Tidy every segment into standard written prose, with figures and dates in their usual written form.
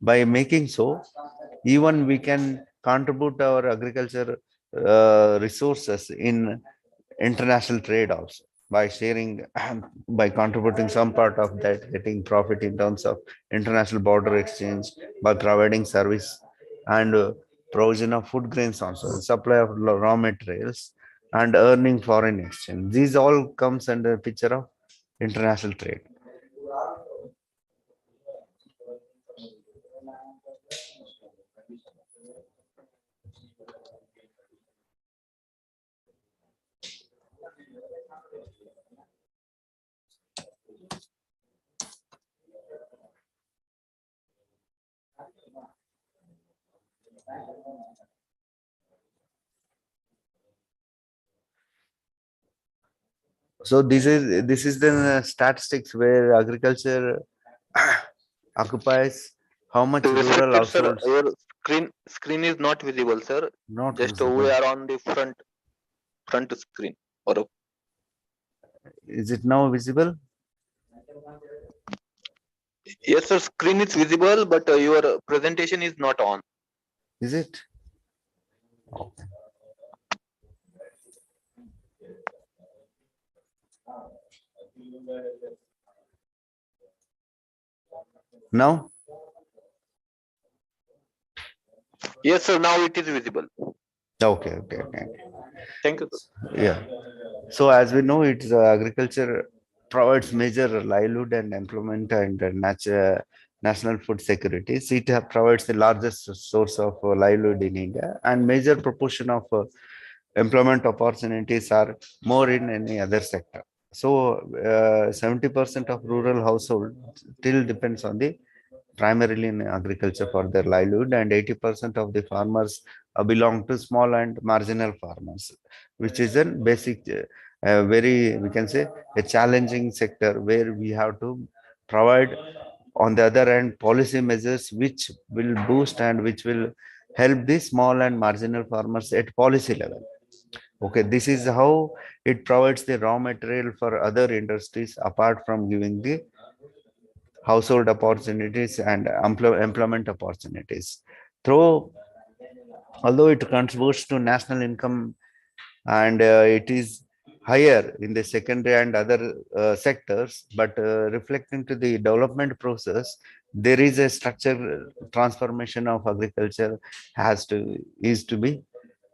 by making so, even we can contribute our agriculture resources in international trade also by sharing, by contributing some part of that, getting profit in terms of international border exchange, by providing service and provision of food grains also, supply of raw materials and earning foreign exchange. These all comes under the picture of international trade. So this is the statistics where agriculture occupies how much rural Restrict, sir. households. Your screen is not visible, sir. Not Just we visible. are on the front screen. Or Is it now visible? yes, sir. Screen is visible, but your presentation is not on. Is it? Okay. Now? Yes, sir. Now it is visible. Okay. Thank you, sir. Yeah. So as we know, it's agriculture provides major livelihood and employment and national food security. So it provides the largest source of livelihood in India, and major proportion of employment opportunities are more in any other sector. So 70% of rural household still depends on the primarily in agriculture for their livelihood, and 80% of the farmers belong to small and marginal farmers, which is a basic, very, we can say, a challenging sector where we have to provide, on the other hand, policy measures which will boost and which will help the small and marginal farmers at policy level. Okay, this is how it provides the raw material for other industries apart from giving the household opportunities and employment opportunities. Through, although it contributes to national income and it is higher in the secondary and other sectors, but reflecting to the development process, there is a structural transformation of agriculture is to be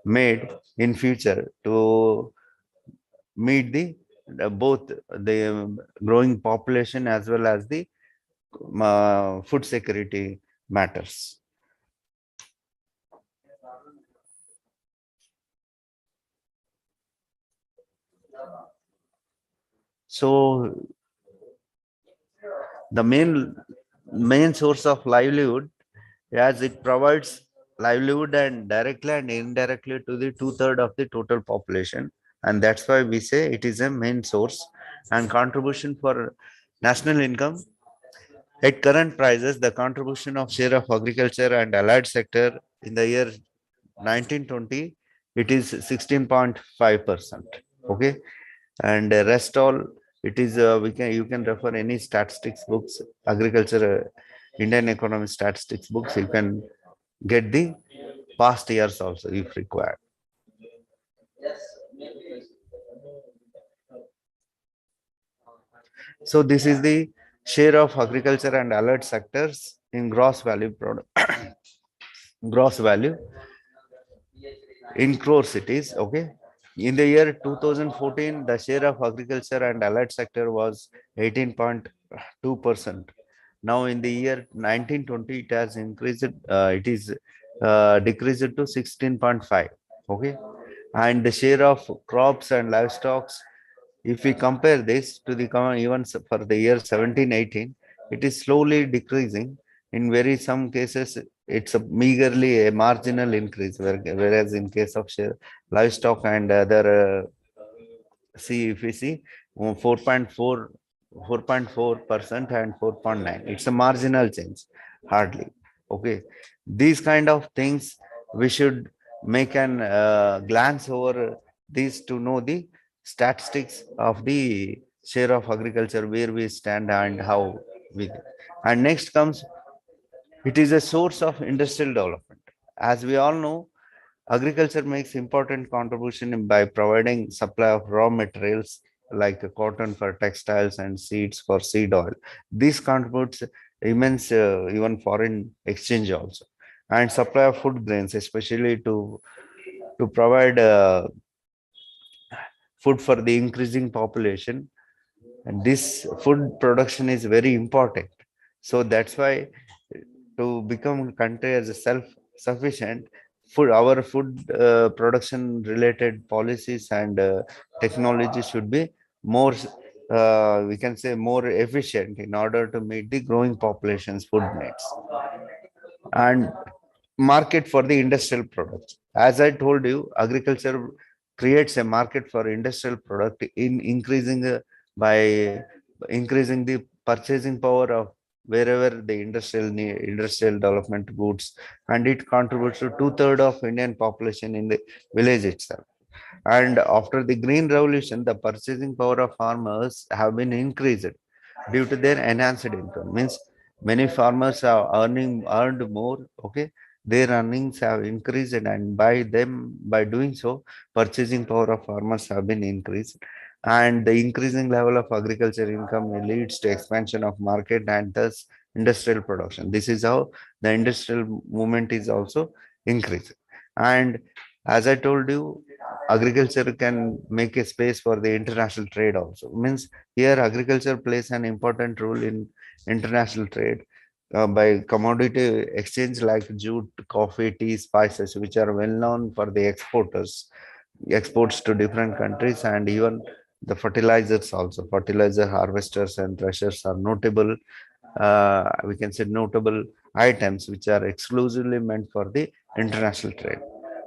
made in future to meet the both the growing population as well as the food security matters. So the main source of livelihood, as it provides livelihood and directly and indirectly to the two-thirds of the total population, and that's why we say it is a main source and contribution for national income. At current prices, the contribution of share of agriculture and allied sector in the year 1920, it is 16.5%. Okay, and rest all, it is you can refer any statistics books, agriculture, Indian economy statistics books. You can get the past years also if required. So this is the share of agriculture and allied sectors in gross value product, gross value in crore cities. Okay. In the year 2014, the share of agriculture and allied sector was 18.2%. Now in the year 1920, it has increased, it is decreased to 16.5. Okay. And the share of crops and livestock, if we compare this to the even for the year 1718, it is slowly decreasing. In very some cases, it's a meagerly a marginal increase, whereas in case of share livestock and other, see if we see 4.4, 4.4% and 4.9, it's a marginal change, hardly. Okay, these kind of things we should make an glance over these to know the statistics of the share of agriculture, where we stand and how with it. And next comes, it is a source of industrial development. As we all know, agriculture makes important contribution by providing supply of raw materials like cotton for textiles and seeds for seed oil. This contributes immense even foreign exchange also, and supply of food grains, especially to provide food for the increasing population. And this food production is very important. So that's why to become country as a self-sufficient, food our food production related policies and technology should be more we can say more efficient in order to meet the growing population's food needs. And market for the industrial products. As I told you, agriculture creates a market for industrial product in increasing by increasing the purchasing power of wherever the industrial development goods, and it contributes to two-thirds of Indian population in the village itself. And after the green revolution, the purchasing power of farmers have been increased due to their enhanced income. Means many farmers are earned more. Okay, their earnings have increased, and by doing so, purchasing power of farmers have been increased. And the increasing level of agriculture income leads to expansion of market and thus industrial production. This is how the industrial movement is also increasing. And as I told you, agriculture can make a space for the international trade also. Means here agriculture plays an important role in international trade by commodity exchange like jute, coffee, tea, spices, which are well known for the exports to different countries. And even the fertilizers also, fertilizer harvesters and threshers are notable, we can say notable items which are exclusively meant for the international trade.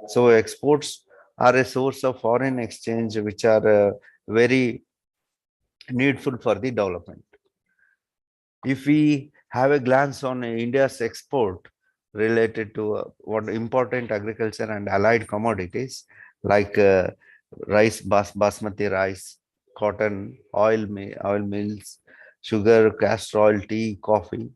So exports are a source of foreign exchange which are very needful for the development. If we have a glance on India's export related to what important agriculture and allied commodities like basmati rice, cotton, oil mills, sugar, castor oil, tea, coffee.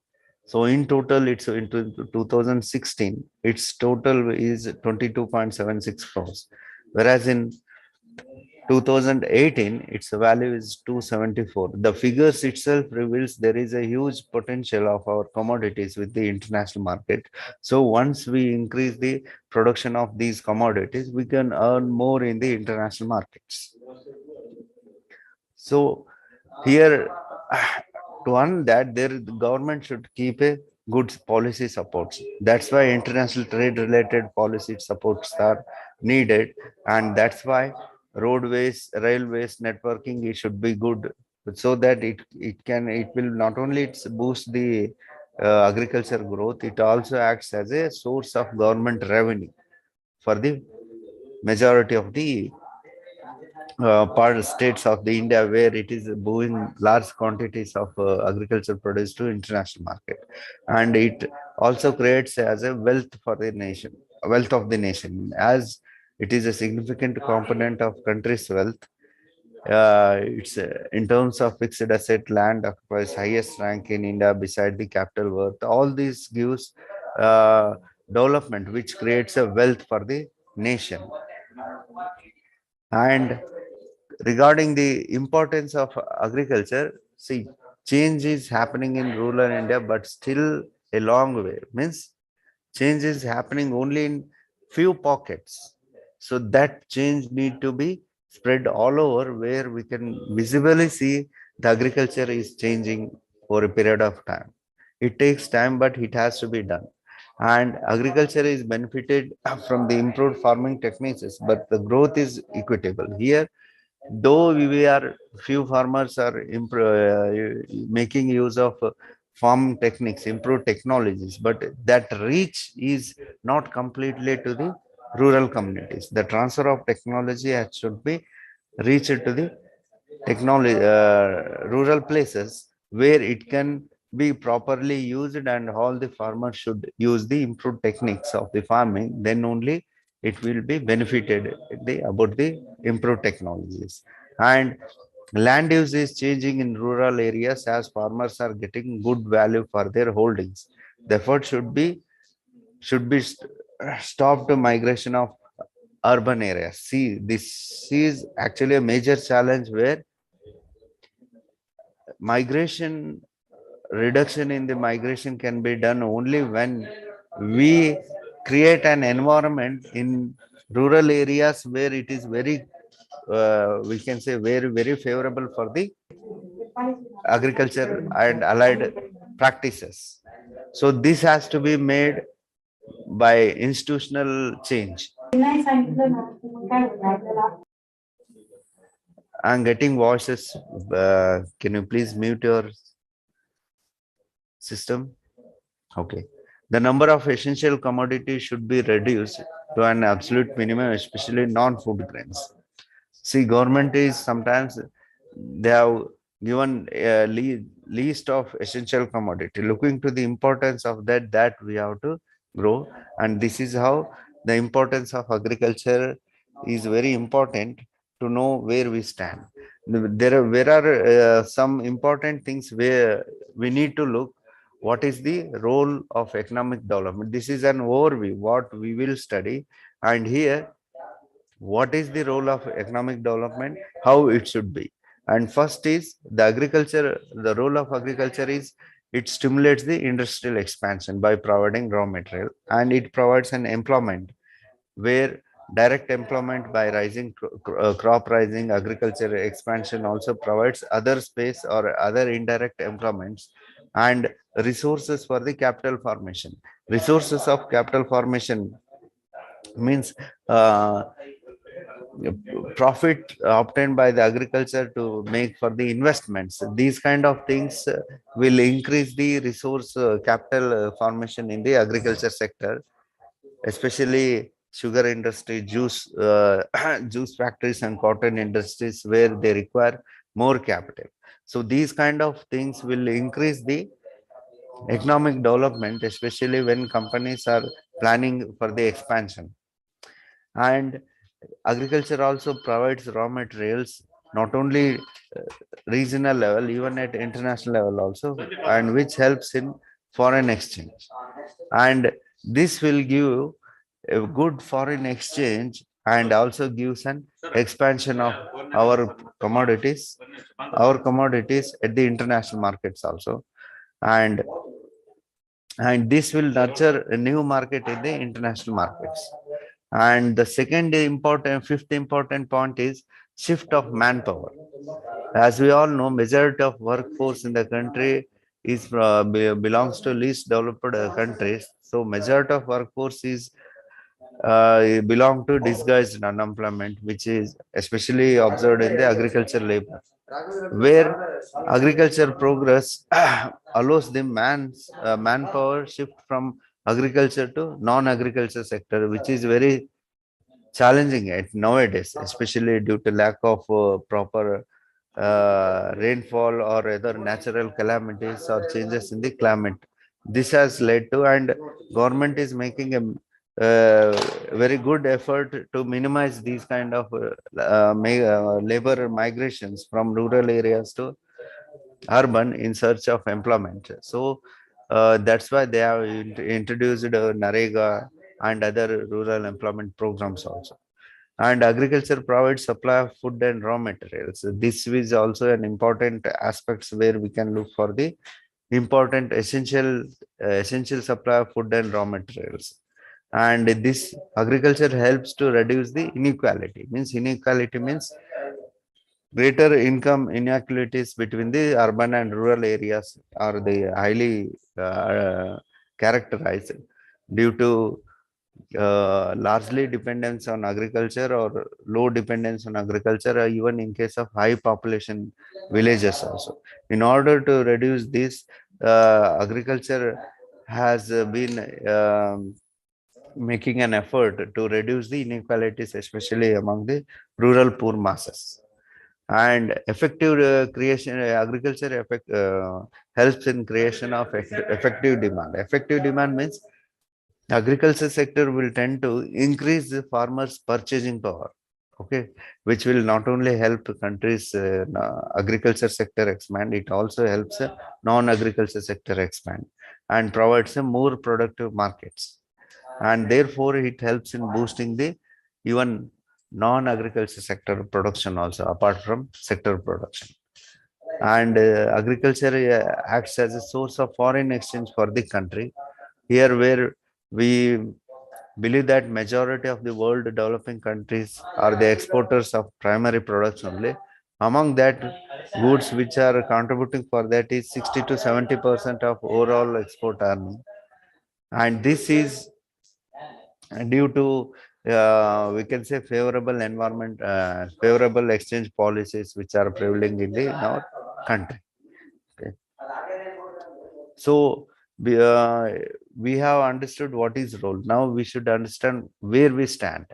So in total, it's into 2016, its total is 22.76 crores, whereas in 2018, its value is 274. The figures itself reveals there is a huge potential of our commodities with the international market. So once we increase the production of these commodities, we can earn more in the international markets. So here, to earn that, the government should keep a good policy supports. That's why international trade related policy supports are needed, and that's why roadways, railways, networking it should be good, so that it will not only it's boost the agriculture growth, it also acts as a source of government revenue for the majority of the part states of the India where it is moving large quantities of agriculture produce to international market, and it also creates as a wealth for the nation, wealth of the nation, as it is a significant component of country's wealth. It's in terms of fixed asset, land occupies highest rank in India beside the capital worth. All this gives uh, development, which creates a wealth for the nation. And regarding the importance of agriculture, see, change is happening in rural India, but still a long way. Means change is happening only in few pockets. So that change need to be spread all over where we can visibly see the agriculture is changing over a period of time. It takes time, but it has to be done. And agriculture is benefited from the improved farming techniques, but the growth is equitable. Here though we are few farmers are making use of farm techniques, improved technologies, but that reach is not completely to the rural communities. The transfer of technology should be reached to the technology rural places where it can be properly used, and all the farmers should use the improved techniques of the farming, then only it will be benefited about the improved technologies. And Land use is changing in rural areas as farmers are getting good value for their holdings. The effort should be stopped migration of urban areas. See, this is actually a major challenge where migration reduction in the migration can be done only when we create an environment in rural areas where it is very we can say very favorable for the agriculture and allied practices. So this has to be made by institutional change. I'm getting voices. Can you please mute your system? Okay. The number of essential commodities should be reduced to an absolute minimum, especially non-food grains. See, government is sometimes they have given a list of essential commodity. Looking to the importance of that we have to grow, and this is how the importance of agriculture is very important to know where we stand. There are some important things where we need to look. What is the role of economic development? This is an overview what we will study, and here what is the role of economic development, how it should be. And first is the agriculture. The role of agriculture is it stimulates the industrial expansion by providing raw material, and it provides an employment where direct employment by rising crop rising. Agriculture expansion also provides other space or other indirect employments and resources for the capital formation. Resources of capital formation means uh, profit obtained by the agriculture to make for the investments. These kind of things will increase the resource capital formation in the agriculture sector, especially sugar industry, juice juice factories and cotton industries where they require more capital. So these kind of things will increase the economic development, especially when companies are planning for the expansion. And agriculture also provides raw materials not only regional level, even at international level also, and which helps in foreign exchange. And this will give a good foreign exchange and also gives an expansion of our commodities at the international markets also. And this will nurture a new market in the international markets. And the fifth important point is shift of manpower. As we all know, majority of workforce in the country belongs to least developed countries. So majority of workforce is belong to disguised unemployment, which is especially observed in the agriculture labor, where agriculture progress allows the manpower shift from agriculture to non-agriculture sector, which is very challenging at nowadays, especially due to lack of proper rainfall or other natural calamities or changes in the climate. This has led to, and government is making a very good effort to minimize these kind of labor migrations from rural areas to urban in search of employment. So that's why they have introduced Narega and other rural employment programs also. And agriculture provides supply of food and raw materials. This is also an important aspects where we can look for the important essential supply of food and raw materials. And this agriculture helps to reduce the inequality means greater income inequalities between the urban and rural areas are the highly characterized due to largely dependence on agriculture or low dependence on agriculture, or even in case of high population villages also. In order to reduce this, agriculture has been making an effort to reduce the inequalities, especially among the rural poor masses. And effective creation agriculture helps in creation of effective demand. Effective demand means agriculture sector will tend to increase the farmers purchasing power. okay, which will not only help countries agriculture sector expand, it also helps non-agriculture sector expand and provides more productive markets, and therefore it helps in boosting the even non-agriculture sector production also apart from sector production. And agriculture acts as a source of foreign exchange for the country. Here where we believe that majority of the world developing countries are the exporters of primary products only. Among that, goods which are contributing for that is 60 to 70% of overall export earning. And this is due to we can say favorable environment, favorable exchange policies which are prevailing in our country. Okay. So we have understood what is role. Now we should understand where we stand,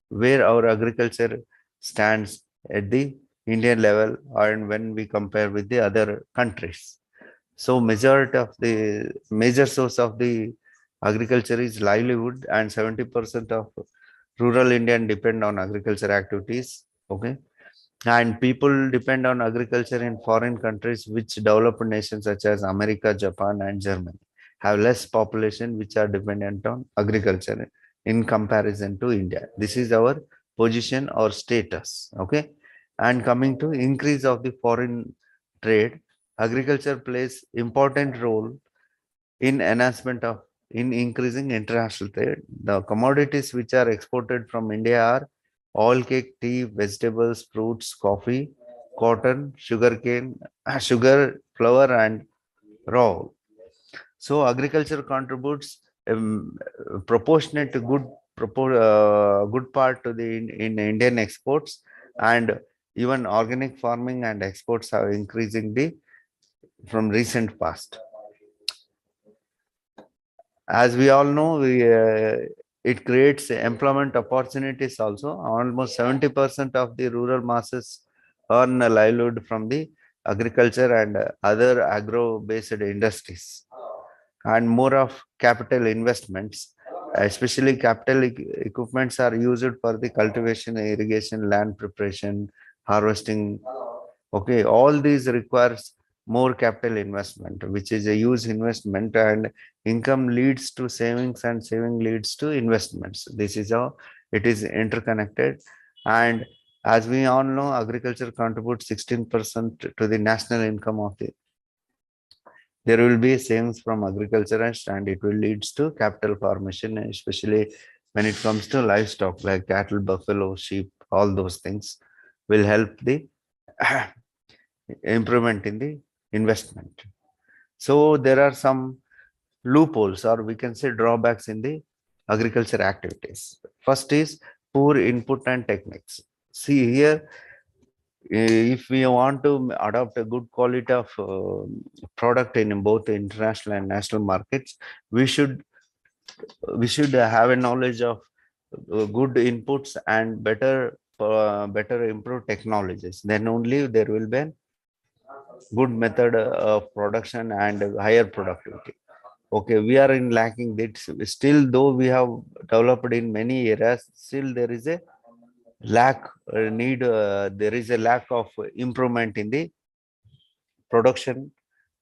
where our agriculture stands at the Indian level, and when we compare with the other countries. So majority of the major source of the agriculture is livelihood, and 70% of rural Indian depend on agriculture activities. Okay. And people depend on agriculture in foreign countries, which developed nations such as America, Japan, and Germany have less population which are dependent on agriculture in comparison to India. This is our position or status. Okay. And coming to increase of the foreign trade, agriculture plays important role in enhancement of in increasing international trade. The commodities which are exported from India are oil cake, tea, vegetables, fruits, coffee, cotton, sugarcane, sugar, flour, and raw. So agriculture contributes proportionate to good part to the in Indian exports, and even organic farming and exports are increasing the from recent past. As we all know, it creates employment opportunities also. Almost 70% of the rural masses earn a livelihood from the agriculture and other agro-based industries. And more of capital investments, especially capital equipments are used for the cultivation, irrigation, land preparation, harvesting. Okay, all these requires more capital investment, which is a huge investment, and income leads to savings and saving leads to investments. This is how it is interconnected. And as we all know, agriculture contributes 16% to the national income of the. There will be savings from agriculture and it will leads to capital formation, especially when it comes to livestock like cattle, buffalo, sheep, all those things will help the improvement in the investment. So there are some loopholes, or we can say drawbacks in the agriculture activities. First is poor input and techniques. See here, if we want to adopt a good quality of product in both international and national markets, we should we should have a knowledge of good inputs and better improved technologies. Then only there will be a good method of production and higher productivity. Okay, we are in lacking that. Still, though we have developed in many areas, still there is a lack need. There is a lack of improvement in the production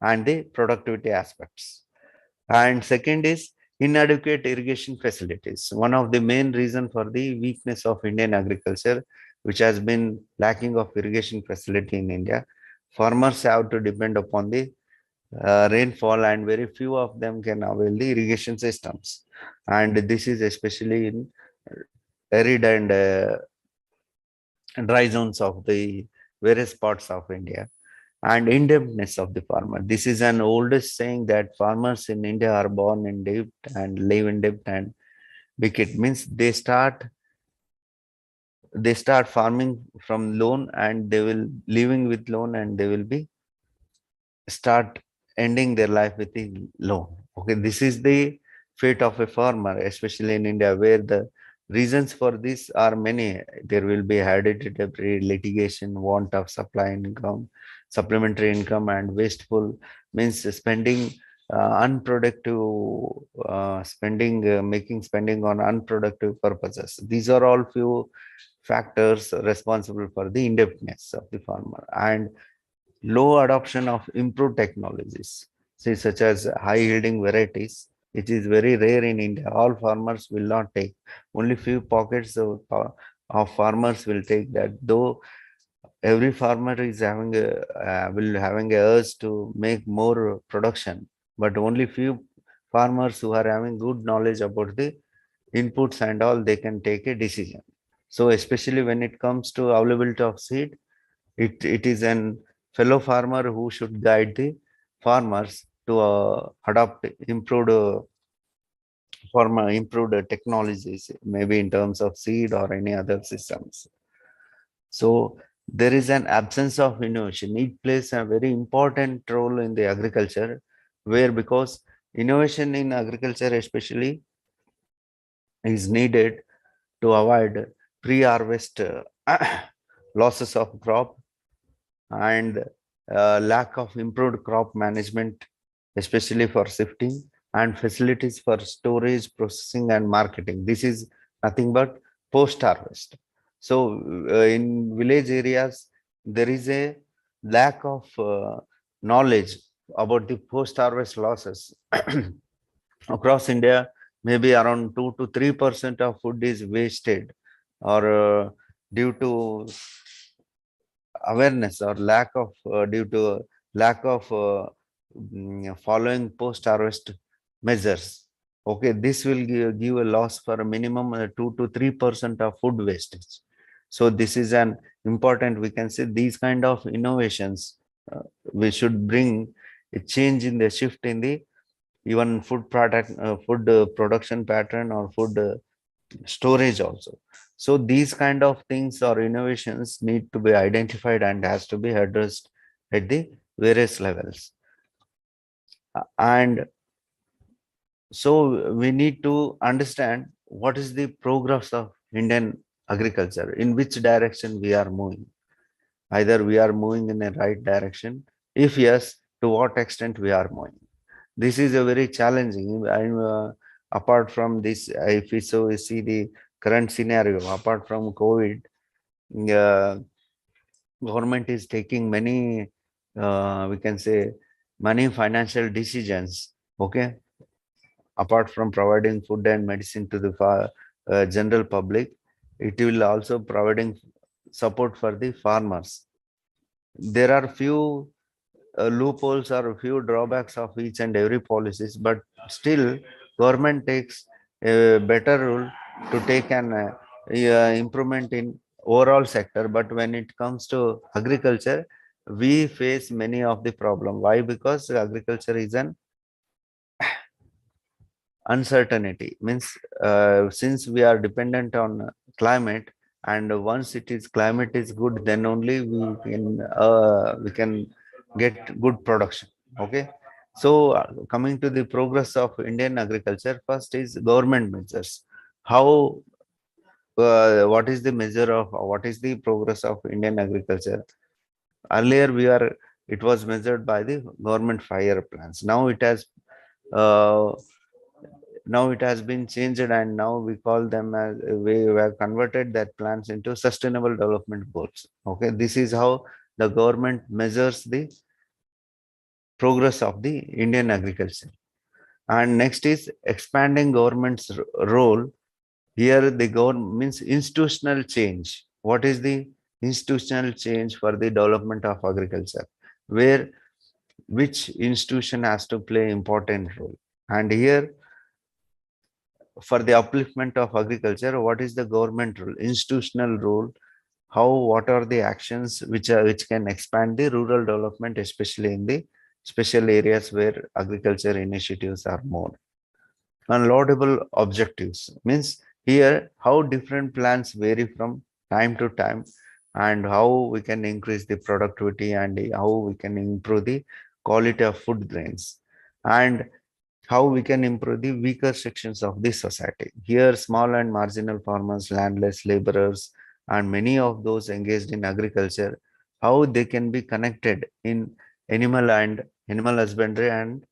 and the productivity aspects. And second is inadequate irrigation facilities. One of the main reason for the weakness of Indian agriculture, which has been lacking of irrigation facility in India. Farmers have to depend upon the rainfall, and very few of them can avail the irrigation systems. And this is especially in arid and dry zones of the various parts of India. And indebtedness of the farmer. This is an oldest saying that farmers in India are born in debt and live in debt and wicked. Means they start farming from loan, and they will living with loan, and they will be start ending their life with the loan. Okay, this is the fate of a farmer, especially in India, where the reasons for this are many. There will be hereditary litigation, want of supplementary income, and wasteful means spending unproductive spending, making spending on unproductive purposes. These are all few factors responsible for the indebtedness of the farmer. And low adoption of improved technologies, say, such as high yielding varieties, which is very rare in India. All farmers will not take. Only few pockets of farmers will take that. Though every farmer is having a will having a urge to make more production, but only few farmers who are having good knowledge about the inputs and all, they can take a decision. So especially when it comes to availability of seed, it is an fellow farmer who should guide the farmers to adopt improved technologies, maybe in terms of seed or any other systems. So there is an absence of innovation. It plays a very important role in the agriculture, where because innovation in agriculture especially is needed to avoid pre-harvest losses of crop, and lack of improved crop management, especially for sifting, and facilities for storage, processing, and marketing. This is nothing but post harvest. So, in village areas, there is a lack of knowledge about the post harvest losses. Across India, maybe around 2 to 3% of food is wasted, or due to awareness, or due to lack of following post harvest measures. Okay, this will give a loss for a minimum 2 to 3% of food wastage. So this is an important, we can say, these kind of innovations we should bring a change in the shift in the even food production pattern, or food storage also. So these kind of things or innovations need to be identified and has to be addressed at the various levels. And so we need to understand what is the progress of Indian agriculture, in which direction we are moving. Either we are moving in the right direction. If yes, to what extent we are moving. This is a very challenging. Apart from this, if we see the current scenario, apart from COVID, uh, government is taking many, we can say, many financial decisions. Okay, apart from providing food and medicine to the general public, it will also providing support for the farmers. There are few loopholes or a few drawbacks of each and every policies, but still government takes a better rule to take an improvement in overall sector. But when it comes to agriculture, we face many of the problem. Why? Because agriculture is an uncertainty, means since we are dependent on climate, and once it is climate is good, then only we can get good production. Okay, so coming to the progress of Indian agriculture, first is government measures. How what is the measure of what is the progress of Indian agriculture? Earlier we are it was measured by the government 5 year plans. Uh, Now it has been changed, and now we call them as we have converted that plans into sustainable development goals. Okay, this is how the government measures the progress of the Indian agriculture. And next is expanding government's role. Here the government means institutional change. What is the institutional change for the development of agriculture, where which institution has to play important role? And here, for the upliftment of agriculture, what is the government role, institutional role? How, what are the actions which can expand the rural development, especially in the special areas where agriculture initiatives are more? And laudable objectives means here how different plans vary from time to time, and how we can increase the productivity, and how we can improve the quality of food grains, and how we can improve the weaker sections of the society. Here, small and marginal farmers, landless laborers, and many of those engaged in agriculture, how they can be connected in animal husbandry, and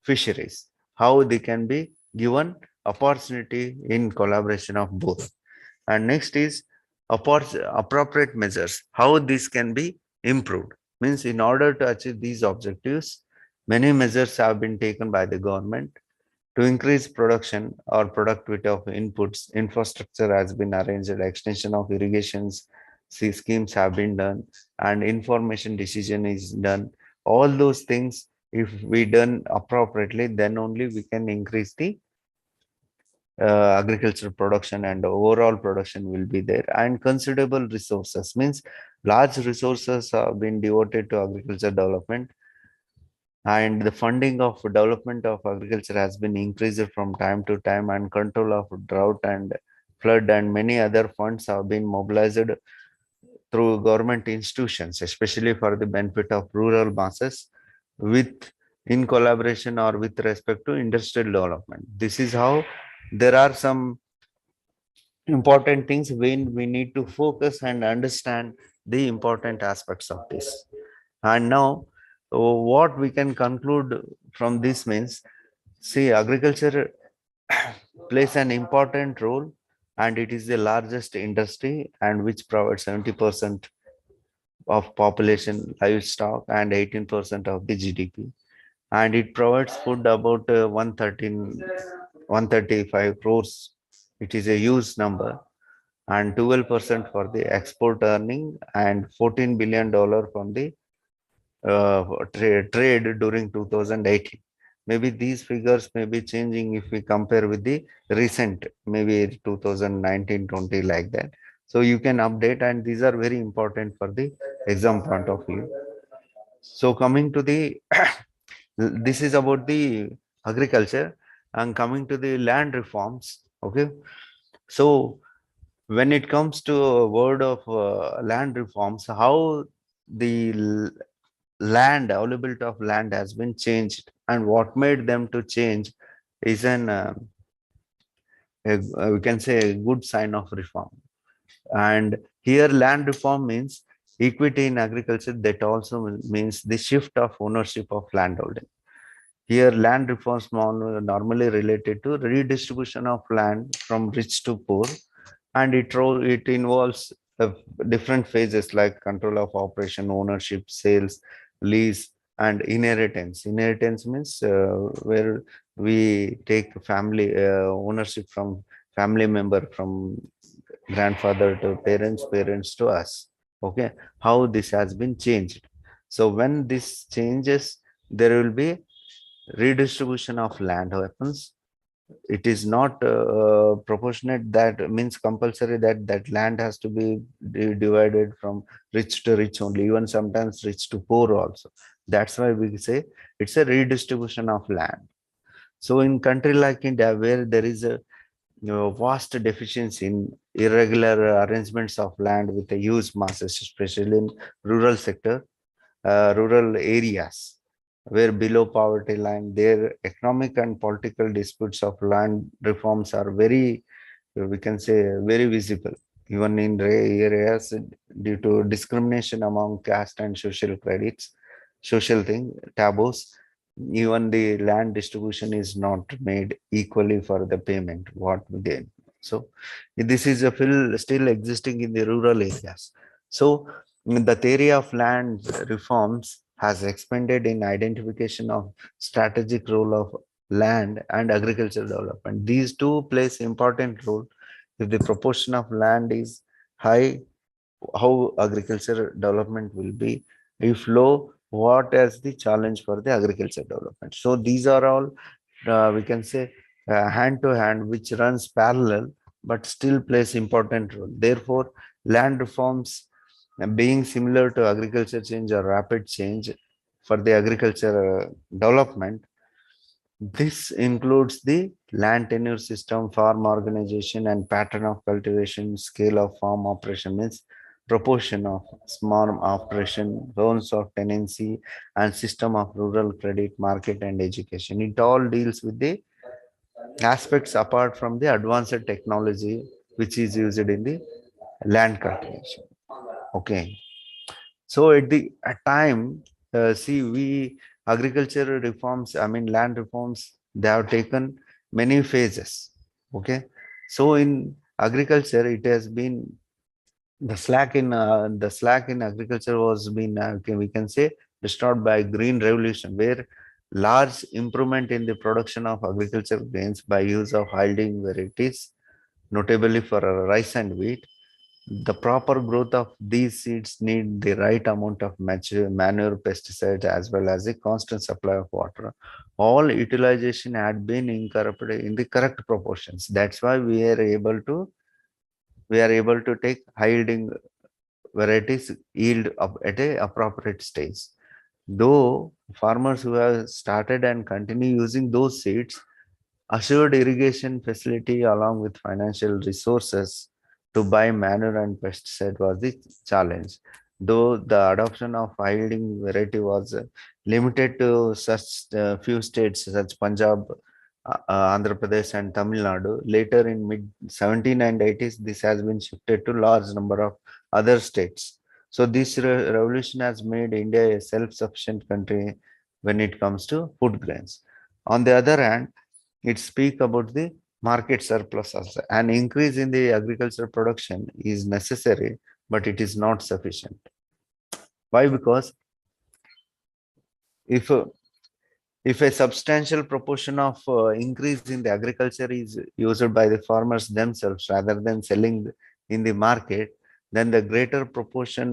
fisheries, how they can be given opportunity in collaboration of both. And next is appropriate measures, how this can be improved. Means in order to achieve these objectives, many measures have been taken by the government to increase production or productivity of inputs. Infrastructure has been arranged, extension of irrigations schemes have been done, and information decision is done. All those things, if we done appropriately, then only we can increase the agricultural production, and overall production will be there. And considerable resources means large resources have been devoted to agriculture development, and the funding of development of agriculture has been increased from time to time, and control of drought and flood and many other funds have been mobilized through government institutions, especially for the benefit of rural masses, with in collaboration or with respect to industrial development. This is how there are some important things when we need to focus and understand the important aspects of this. And now, what we can conclude from this means, see, agriculture plays an important role, and it is the largest industry and which provides 70% of population livestock and 18% of the GDP. And it provides food about 135 crores. It is a huge number, and 12% for the export earning, and $14 billion from the trade during 2018. Maybe these figures may be changing if we compare with the recent, maybe 2019-20 like that. So you can update, and these are very important for the exam point of view. So coming to the, this is about the agriculture, and coming to the land reforms. Okay. So when it comes to a word of land reforms, how the land availability of land has been changed, and what made them to change is we can say a good sign of reform. And here land reform means equity in agriculture, that also means the shift of ownership of landholding. Here land reforms normally related to redistribution of land from rich to poor, and it involves different phases like control of operation, ownership, sales, lease, and inheritance. Inheritance means where we take family ownership from family member, from grandfather to parents, parents to us. Okay, how this has been changed. So when this changes, there will be redistribution of land happens. It is not proportionate, that means compulsory that that land has to be divided from rich to rich only, even sometimes rich to poor also. That's why we say it's a redistribution of land. So in country like India, where there is a vast deficiency in irregular arrangements of land with a huge masses, especially in rural sector, rural areas where below poverty line, their economic and political disputes of land reforms are very, we can say, very visible. Even in areas due to discrimination among caste and social credits, social thing, taboos, even the land distribution is not made equally for the payment what they. So this is a still existing in the rural areas. So the theory of land reforms has expanded in identification of strategic role of land and agricultural development. These two plays important role. If the proportion of land is high, how agriculture development will be. If low, what is the challenge for the agriculture development. So these are all, we can say, hand to hand, which runs parallel but still plays important role. Therefore, land reforms being similar to agriculture change or rapid change for the agriculture development. This includes the land tenure system, farm organization, and pattern of cultivation, scale of farm operation, means proportion of small operation, zones of tenancy, and system of rural credit, market, and education. It all deals with the aspects apart from the advanced technology which is used in the land cultivation. Okay. So at the time, see, we agricultural reforms, I mean land reforms, they have taken many phases. Okay, so in agriculture, it has been the slack in agriculture was been okay, we can say restored by green revolution, where large improvement in the production of agricultural grains by use of yielding varieties, notably for rice and wheat. The proper growth of these seeds need the right amount of manure, pesticides, as well as a constant supply of water. All utilization had been incorporated in the correct proportions. That's why we are able to take high yielding varieties yield up at a appropriate stage. Though farmers who have started and continue using those seeds, assured irrigation facility along with financial resources to buy manure and pesticide was the challenge. Though the adoption of yielding variety was limited to such few states such Punjab, Andhra Pradesh and Tamil Nadu. Later in mid 17 and 80s, this has been shifted to large number of other states. So this revolution has made India a self-sufficient country when it comes to food grains. On the other hand, it speaks about the market surplus also. An increase in the agricultural production is necessary, but it is not sufficient. Why? Because if if a substantial proportion of increase in the agriculture is used by the farmers themselves rather than selling in the market, then the greater proportion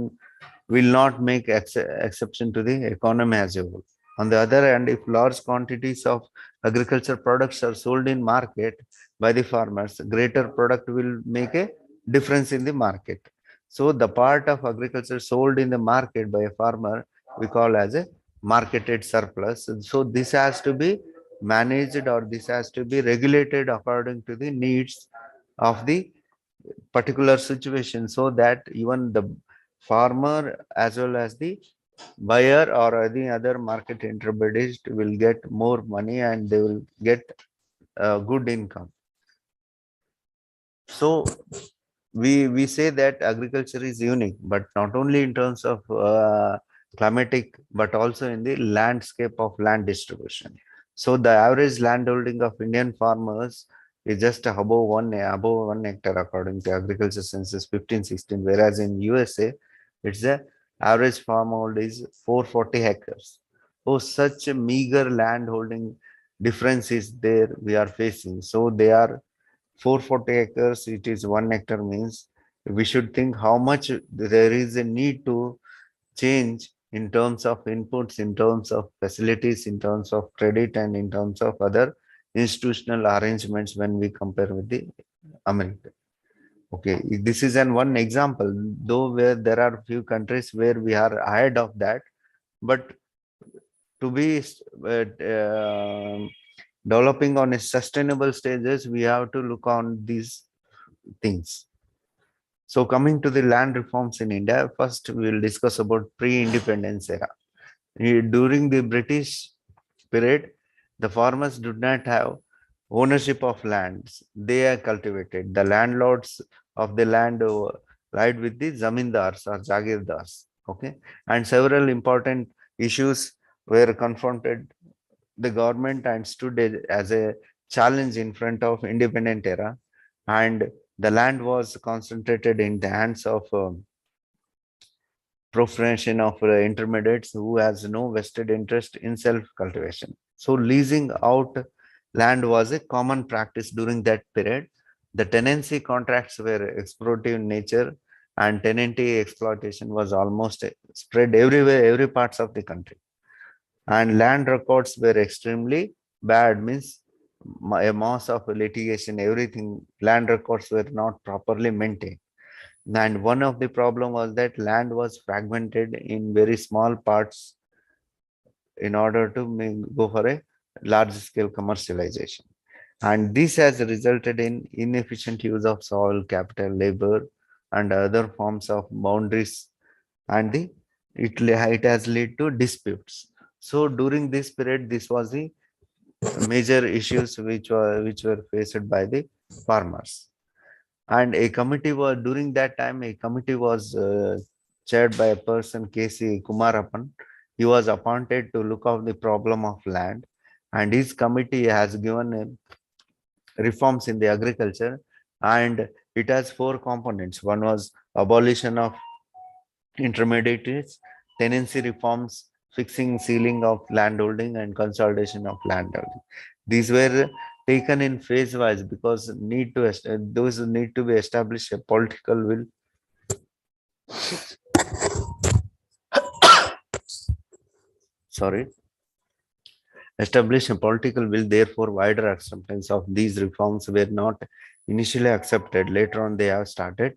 will not make exception to the economy as a whole. On the other hand, if large quantities of agriculture products are sold in market by the farmers, greater product will make a difference in the market. So the part of agriculture sold in the market by a farmer we call as a marketed surplus. So this has to be managed or this has to be regulated according to the needs of the particular situation, so that even the farmer as well as the buyer or any other market intermediate will get more money and they will get a good income. So we say that agriculture is unique, but not only in terms of climatic, but also in the landscape of land distribution. So the average land holding of Indian farmers is just above 1 hectare according to agriculture census 1516, whereas in USA it's the average farm hold is 440 hectares. Oh, such a meager land holding difference is there we are facing. So they are 440 acres, it is 1 hectare means we should think how much there is a need to change in terms of inputs, in terms of facilities, in terms of credit, and in terms of other institutional arrangements when we compare with the America. Okay, this is an one example, though where there are few countries where we are ahead of that, but to be developing on a sustainable stages, we have to look on these things. So coming to the land reforms in India, first we will discuss about pre-independence era. During the British period, the farmers did not have ownership of lands. They are cultivated. The landlords of the land ride with the zamindars or jagirdars. Okay, and several important issues were confronted the government and stood as a challenge in front of independent era, and the land was concentrated in the hands of profession of intermediates who has no vested interest in self cultivation. So leasing out land was a common practice during that period. The tenancy contracts were exploitative in nature, and tenancy exploitation was almost spread everywhere, every parts of the country, and land records were extremely bad, means a mass of litigation, everything, land records were not properly maintained. And one of the problem was that land was fragmented in very small parts in order to go for a large scale commercialization, and this has resulted in inefficient use of soil, capital, labor, and other forms of boundaries, and it has led to disputes. So during this period, this was the major issues which were faced by the farmers. And a committee was during that time a committee was chaired by a person, KC Kumarapan. He was appointed to look at the problem of land, and his committee has given reforms in the agriculture, and it has four components. One was abolition of intermediaries, tenancy reforms, fixing ceiling of landholding, and consolidation of landholding. These were taken in phase wise because those need to be established a political will. Sorry, establish a political will. Therefore, wider acceptance of these reforms were not initially accepted. Later on, they have started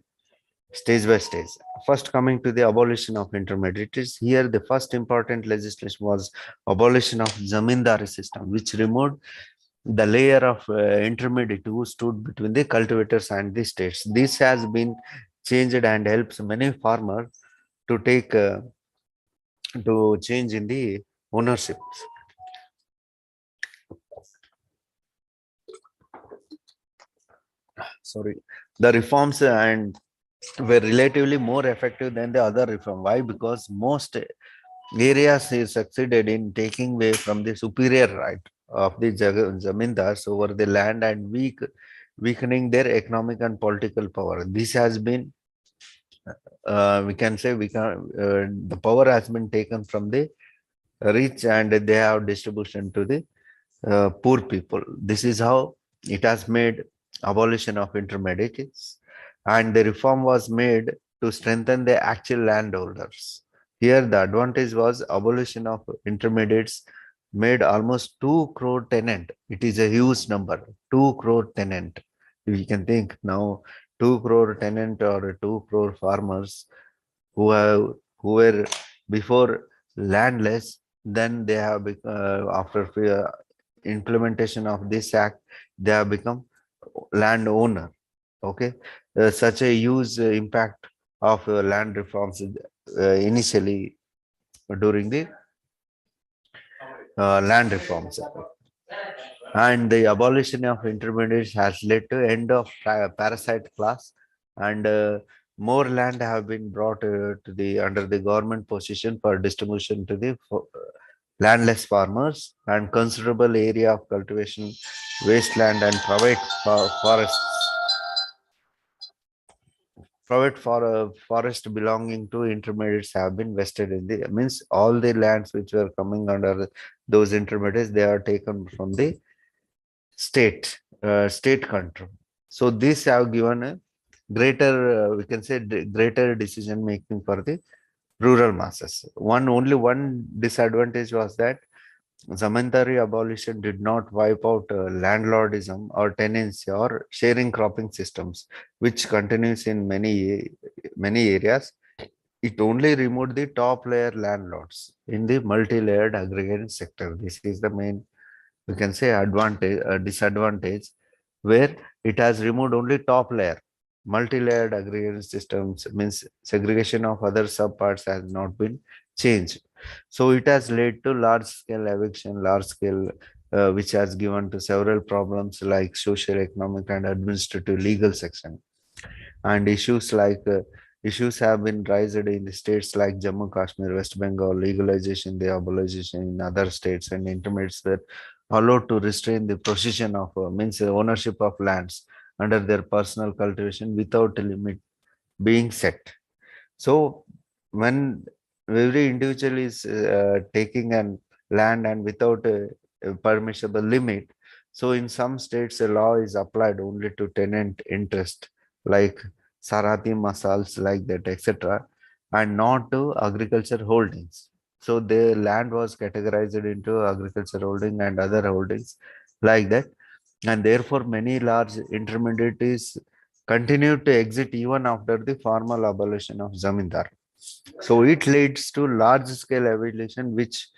stage by stage. First, coming to the abolition of intermediaries. Here, the first important legislation was abolition of zamindari system, which removed the layer of intermediate who stood between the cultivators and the states. This has been changed and helps many farmers to take to change in the ownership. Sorry, the reforms and were relatively more effective than the other reform. Why? Because most areas he succeeded in taking away from the superior right of the zamindars over the land and weakening their economic and political power. This has been, we can say, the power has been taken from the rich and they have distribution to the poor people. This is how it has made abolition of intermediaries, and the reform was made to strengthen the actual landowners. Here, the advantage was abolition of intermediates made almost 2 crore tenant. It is a huge number, 2 crore tenant. We can think now 2 crore tenant or 2 crore farmers who were before landless, then they have after implementation of this act, they have become landowner. Okay, such a huge impact of land reforms initially during the land reforms, and the abolition of intermediates has led to end of parasite class, and more land have been brought to the under the government position for distribution to the landless farmers, and considerable area of cultivation wasteland and forests, private forest belonging to intermediates have been vested in the, means all the lands which were coming under those intermediates, they are taken from the state control. So this have given a greater, we can say, greater decision making for the rural masses. Only one disadvantage was that zamindari abolition did not wipe out landlordism or tenancy or sharing cropping systems, which continues in many areas. It only removed the top layer landlords in the multi-layered aggregate sector. This is the main, we can say, advantage, disadvantage, where it has removed only top layer. Multi-layered aggregation systems means segregation of other subparts has not been changed. So it has led to large scale eviction, large scale, which has given to several problems like social, economic, and administrative legal section. And issues have been raised in the states like Jammu Kashmir, West Bengal, legalization, the abolition in other states, and intermediates were allowed to restrain the possession of means ownership of lands under their personal cultivation without a limit being set. So when every individual is taking an land and without a permissible limit, so in some states a law is applied only to tenant interest, like Sarati masals like that, etc., and not to agriculture holdings. So the land was categorized into agriculture holding and other holdings like that, and therefore many large intermediaries continued to exit even after the formal abolition of zamindar. So it leads to large scale eviction, which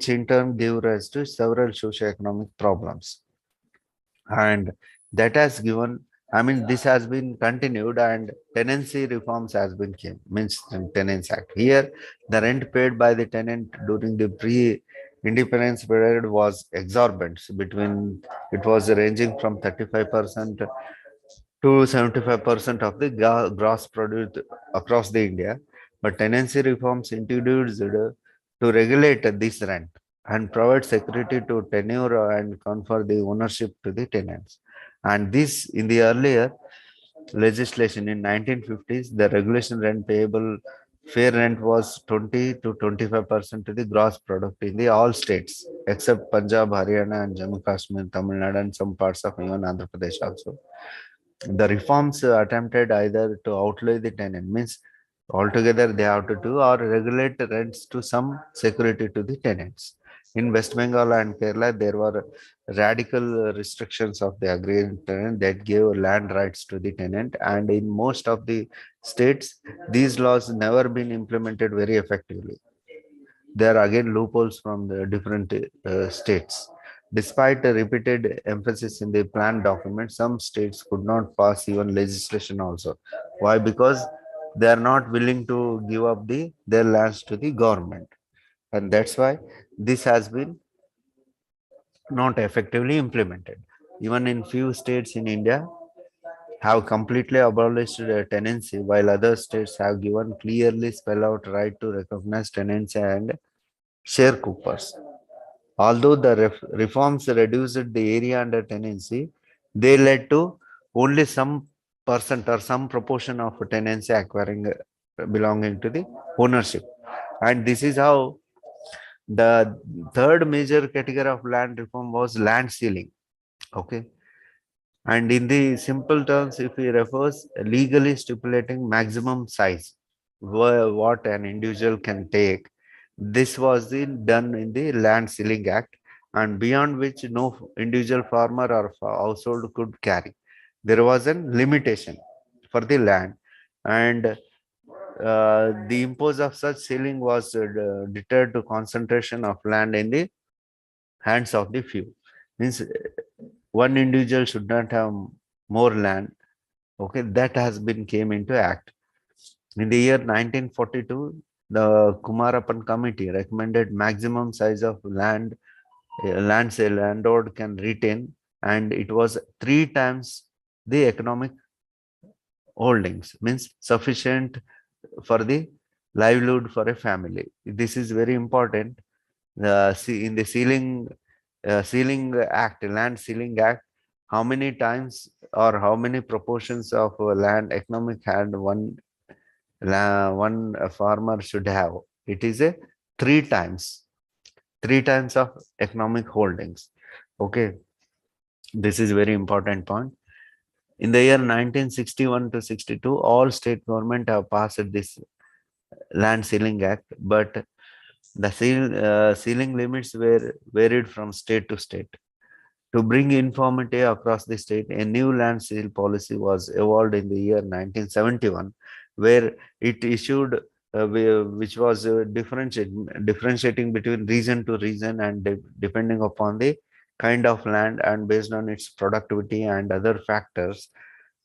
in turn gave rise to several socio-economic problems. And that has given, I mean, this has been continued, and tenancy reforms has been came, means Tenants Act. Here, the rent paid by the tenant during the pre-independence period was exorbitant. It was ranging from 35% to 75% of the gross produce across the India. But tenancy reforms introduced to regulate this rent and provide security to tenure and confer the ownership to the tenants. And this in the earlier legislation in 1950s, the regulation rent payable fair rent was 20 to 25% to the gross product in the all states except Punjab, Haryana, and Jammu Kashmir, Tamil Nadu, and some parts of even Andhra Pradesh also. The reforms attempted either to outlay the tenant, means altogether they have to do, or regulate the rents to some security to the tenants. In West Bengal and Kerala, there were radical restrictions of the agreement tenant that gave land rights to the tenant, and in most of the states, these laws never been implemented very effectively. There are again loopholes from the different states. Despite a repeated emphasis in the plan document, some states could not pass even legislation also. Why? Because they are not willing to give up their lands to the government. And that's why this has been not effectively implemented. Even in few states in India have completely abolished tenancy, while other states have given clearly spell out right to recognize tenancy and sharecroppers. Although the reforms reduced the area under tenancy, they led to only some percent or some proportion of tenancy acquiring belonging to the ownership. And this is how the third major category of land reform was land ceiling. Okay. And in the simple terms, if we refers legally stipulating maximum size, what an individual can take, this was done in the Land Ceiling Act, and beyond which no individual farmer or household could carry. There was a limitation for the land, and the impose of such ceiling was deterred to concentration of land in the hands of the few. Means one individual should not have more land. Okay, that has been came into act. In the year 1942, the Kumarapan Committee recommended maximum size of land say landlord can retain, and it was three times the economic holdings, means sufficient for the livelihood for a family. This is very important. In the ceiling act, land ceiling act, how many times or how many proportions of land economic had one farmer should have? It is a three times, three times of economic holdings. Okay, this is very important point. In the year 1961 to 62, all state government have passed this land ceiling act, but the ceiling limits were varied from state to state. To bring uniformity across the state, a new land seal policy was evolved in the year 1971, where it issued which was differentiating between region to region and depending upon the kind of land and based on its productivity and other factors,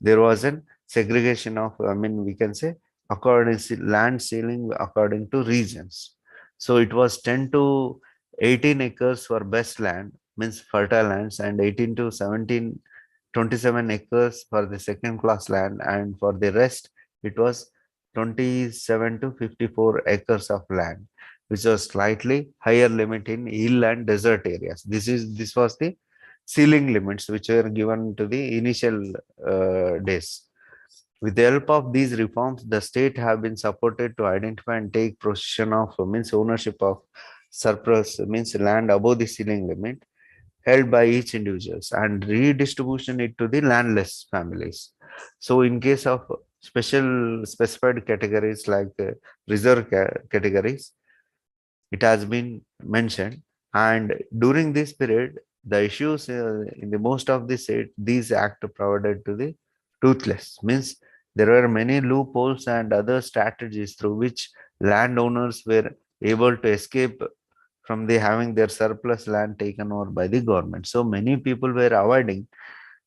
there was a segregation of, I mean, we can say, according land ceiling according to regions. So it was 10 to 18 acres for best land, means fertile lands, and 18 to 17, 27 acres for the second class land, and for the rest it was 27 to 54 acres of land, which was slightly higher limit in hill and desert areas. This was the ceiling limits which were given to the initial days. With the help of these reforms, the state have been supported to identify and take possession of, means ownership of surplus, means land above the ceiling limit held by each individuals, and redistribution it to the landless families. So in case of special specified categories like reserve categories, it has been mentioned. And during this period, the issues in the most of the state, these act provided to the toothless, means there were many loopholes and other strategies through which landowners were able to escape from the having their surplus land taken over by the government. So many people were avoiding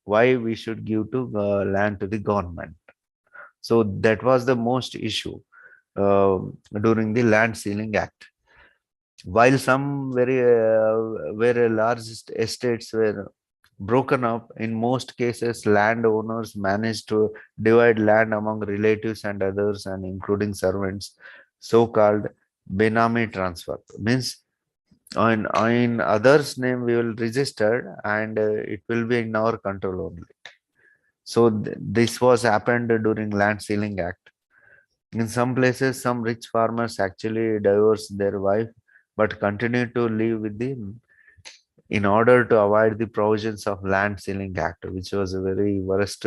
why we should give to land to the government. So that was the most issue uh, during the land ceiling act. While some very large estates were broken up, in most cases, landowners managed to divide land among relatives and others, and including servants, so-called Benami transfer means in others' name we will register and it will be in our control only. So this was happened during Land Sealing Act. In some places, some rich farmers actually divorced their wife but continue to live with the in order to avoid the provisions of Land Sealing Act, which was a very worst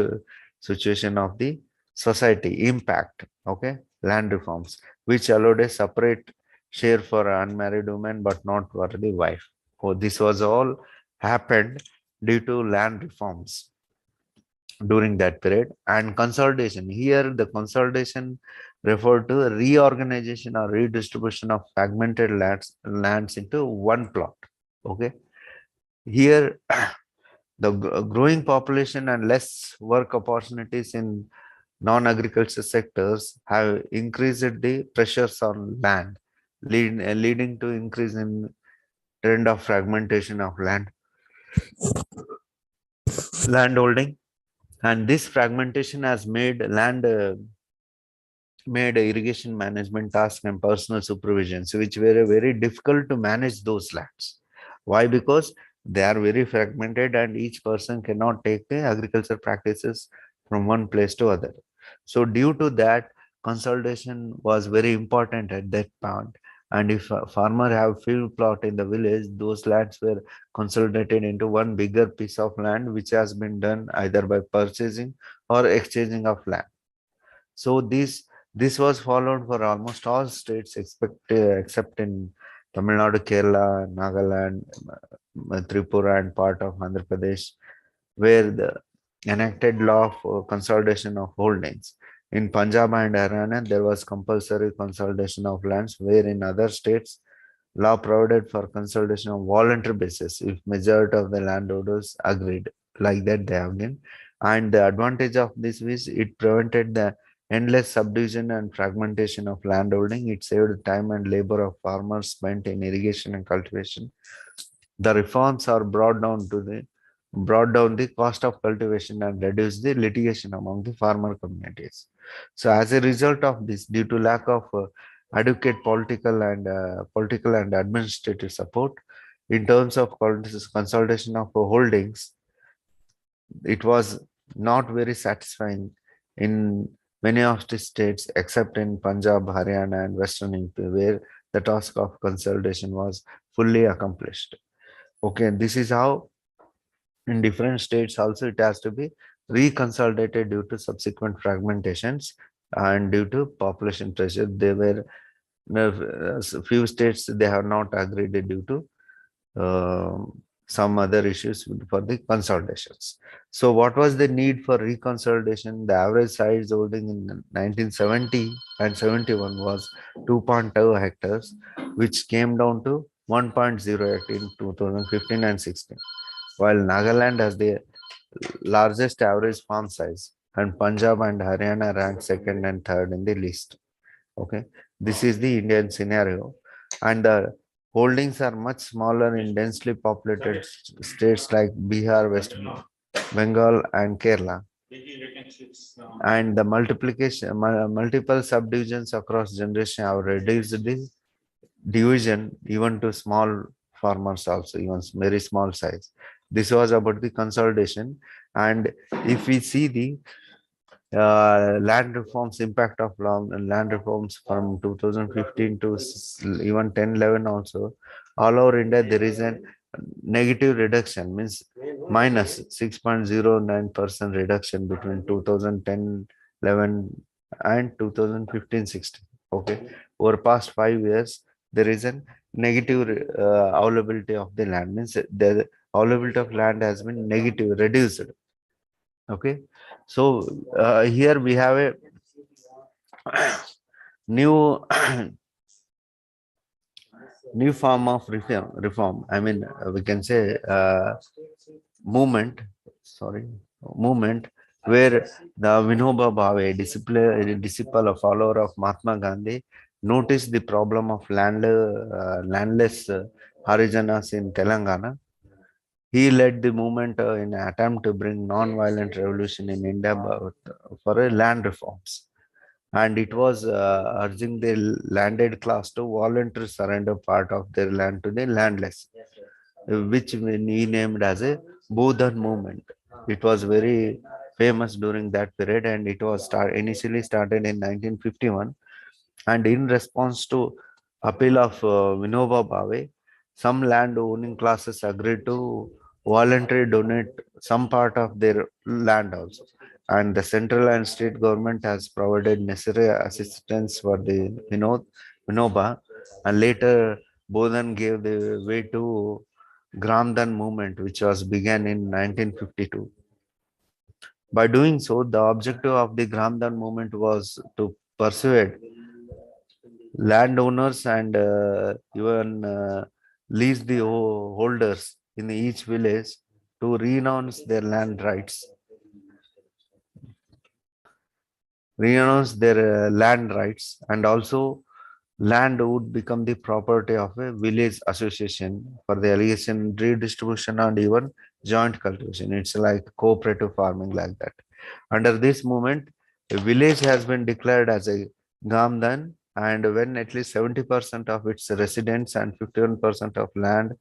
situation of the society impact. Okay, land reforms, which allowed a separate share for unmarried women but not for the wife. Oh, this was all happened due to land reforms during that period and consolidation. Here, the consolidation referred to reorganization or redistribution of fragmented lands into one plot. Okay, here the growing population and less work opportunities in non-agriculture sectors have increased the pressures on land, leading to increase in trend of fragmentation of landholding. And this fragmentation has made irrigation management tasks and personal supervisions, which were very difficult to manage those lands. Why? Because they are very fragmented and each person cannot take the agriculture practices from one place to other. So due to that, consolidation was very important at that point. And if a farmer have field plot in the village, those lands were consolidated into one bigger piece of land, which has been done either by purchasing or exchanging of land. So this was followed for almost all states except in Tamil Nadu, Kerala, Nagaland, Tripura, and part of Andhra Pradesh, where the enacted law for consolidation of holdings. In Punjab and Haryana, there was compulsory consolidation of lands, where in other states, law provided for consolidation on voluntary basis if majority of the landowners agreed. Like that, they have been. And the advantage of this is it prevented the endless subdivision and fragmentation of landholding. It saved time and labor of farmers spent in irrigation and cultivation. The reforms are brought down the cost of cultivation and reduced the litigation among the farmer communities. So as a result of this, due to lack of adequate political and administrative support in terms of consolidation of holdings, it was not very satisfying in many of the states except in Punjab, Haryana, and Western UP, where the task of consolidation was fully accomplished. Okay, this is how in different states also it has to be reconsolidated due to subsequent fragmentations and due to population pressure. They were few states they have not agreed due to some other issues for the consolidations. So what was the need for reconsolidation? The average size holding in 1970 and 71 was 2.2 hectares, which came down to 1.08 in 2015 and 16. While Nagaland has the largest average farm size, and Punjab and Haryana rank second and third in the list. Okay, this is the Indian scenario, and the holdings are much smaller in densely populated states like Bihar, West Bengal, and Kerala. And the multiple subdivisions across generation have reduced the division even to small farmers also, even very small size. This was about the consolidation. And if we see the land reforms, impact of land reforms from 2015 to even 1011 also, all over India, there is a negative reduction, means minus 6.09% reduction between 2010-11 and 2015-16. Okay, over past 5 years, there is a negative availability of the land, means the availability of land has been negative, reduced. Okay, so here we have a new new form of reform. I mean, we can say movement. Sorry, movement where the Vinoba Bhave, disciple, a follower of Mahatma Gandhi, noticed the problem of landless Harijanas in Telangana. He led the movement in an attempt to bring non-violent revolution in India for a land reforms. and it was urging the landed class to voluntarily surrender part of their land to the landless, which we named as a Bodhan movement. It was very famous during that period, and it was initially started in 1951. And in response to appeal of Vinoba Bhave, some land owning classes agreed to voluntarily donate some part of their land also. And the central and state government has provided necessary assistance for the Vinoba. And later, Bodhan gave the way to Gramdan movement, which was began in 1952. By doing so, the objective of the Gramdan movement was to persuade landowners and even lease the holders in each village to renounce their land rights, and also land would become the property of a village association for the allegation redistribution and even joint cultivation. It's like cooperative farming like that. Under this movement, a village has been declared as a Gamdan, and when at least 70% of its residents and 51% of land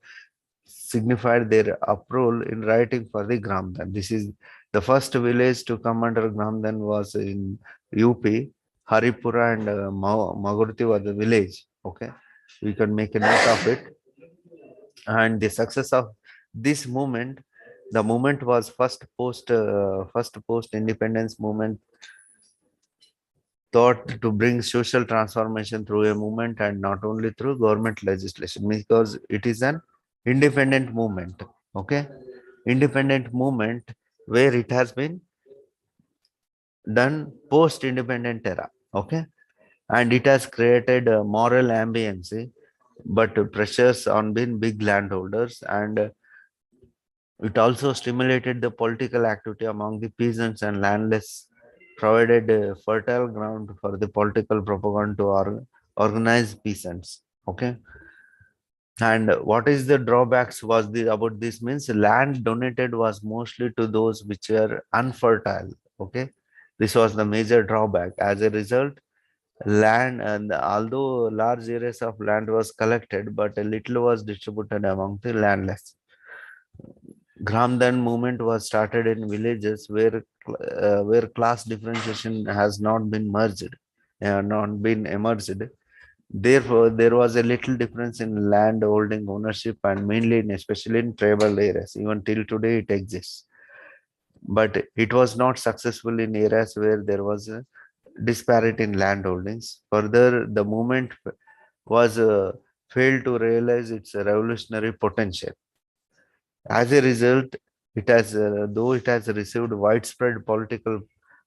signified their approval in writing for the Gramdan. This is the first village to come under Gramdan was in UP, Haripura and Magurti was the village. Okay, we can make a note of it. And the success of this movement, the movement was first post independence movement thought to bring social transformation through a movement and not only through government legislation, because it is an independent movement. Okay, independent movement where it has been done post independent era. Okay, and it has created a moral ambience, but pressures on being big landholders, and it also stimulated the political activity among the peasants and landless, provided a fertile ground for the political propaganda to organize peasants. Okay, and what is the drawbacks was the about this means land donated was mostly to those which were unfertile. Okay, this was the major drawback. As a result, land and although large areas of land was collected, but a little was distributed among the landless. Gramdan movement was started in villages where class differentiation has not been merged, not been emerged. Therefore, there was a little difference in land holding ownership, and mainly especially in tribal areas. Even till today, it exists. But it was not successful in areas where there was a disparity in land holdings. Further, the movement was failed to realize its revolutionary potential. As a result, though it has received widespread political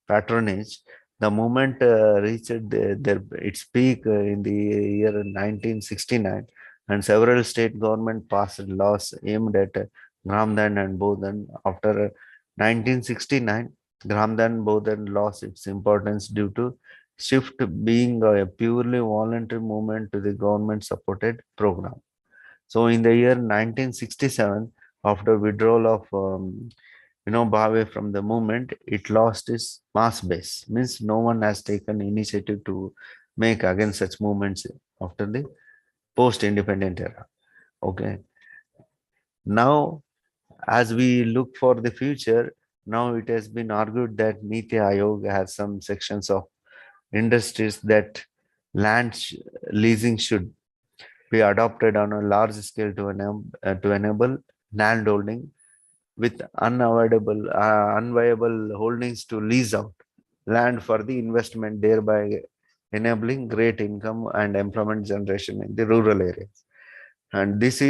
patronage, the movement reached its peak in the year 1969, and several state government passed laws aimed at Gramdan and Bodhan. After 1969, Gramdan Bodhan lost its importance due to shift being a purely voluntary movement to the government-supported program. So in the year 1967, after withdrawal of Bhave from the movement, it lost its mass base. Means no one has taken initiative to make against such movements after the post-independent era. Okay. Now, as we look for the future, now it has been argued that Niti Aayog has some sections of industries that land leasing should be adopted on a large scale to enable land holding with unviable holdings to lease out land for the investment, thereby enabling great income and employment generation in the rural areas. And this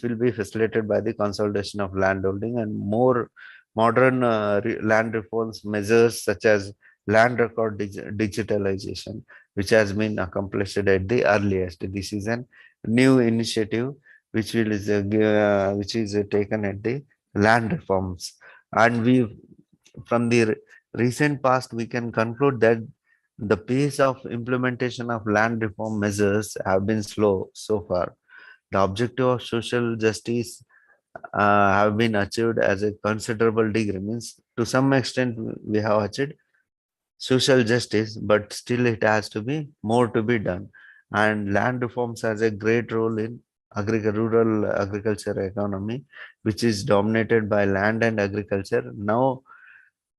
will be facilitated by the consolidation of landholding and more modern land reforms measures such as land record digitalization, which has been accomplished at the earliest. This is a new initiative which is taken at the land reforms, and we from the recent past we can conclude that the pace of implementation of land reform measures have been slow so far. The objective of social justice have been achieved as a considerable degree. Means to some extent we have achieved, social justice, but still it has to be more to be done. And land reforms has a great role in rural agriculture economy, which is dominated by land and agriculture. Now,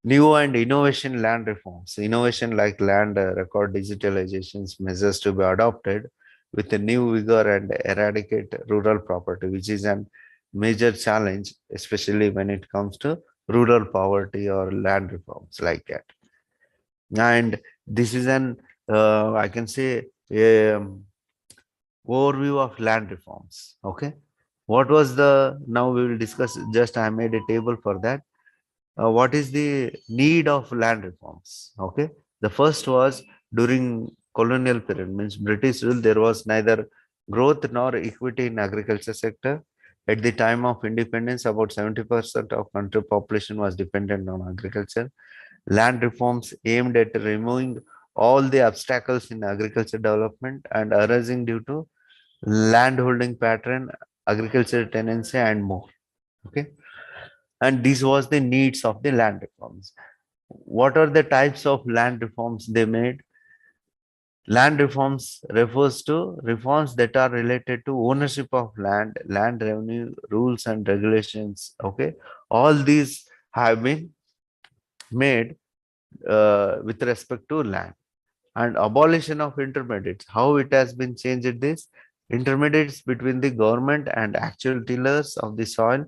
new and innovation land reforms, innovation like land record digitalizations measures to be adopted with a new vigor and eradicate rural property, which is an major challenge, especially when it comes to rural poverty or land reforms like that. And this is an, I can say, overview of land reforms. Okay. What was the, now we will discuss, just I made a table for that. What is the need of land reforms? Okay. The first was during colonial period, means British rule, there was neither growth nor equity in agriculture sector. At the time of independence, about 70% of country population was dependent on agriculture. Land reforms aimed at removing all the obstacles in agriculture development and arising due to land holding pattern, agriculture tenancy, and more. Okay. And this was the needs of the land reforms. What are the types of land reforms they made? Land reforms refers to reforms that are related to ownership of land, land revenue, rules and regulations. Okay. All these have been made with respect to land. And abolition of intermediates, how it has been changed, this intermediates between the government and actual tillers of the soil,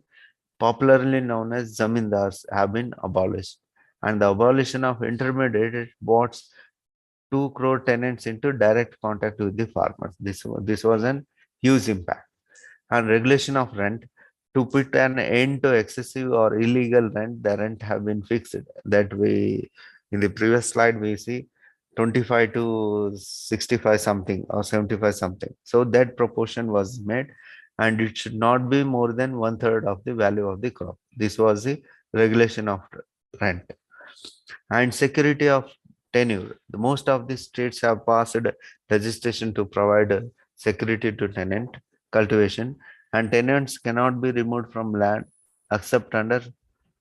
popularly known as zamindars, have been abolished. And the abolition of intermediate brought 2 crore tenants into direct contact with the farmers. This was an huge impact. And regulation of rent, to put an end to excessive or illegal rent, the rent have been fixed. That we, in the previous slide, we see 25 to 65 something or 75 something. So that proportion was made, and it should not be more than one third of the value of the crop. This was the regulation of rent. And security of tenure. The most of the states have passed legislation to provide security to tenant cultivation, and tenants cannot be removed from land except under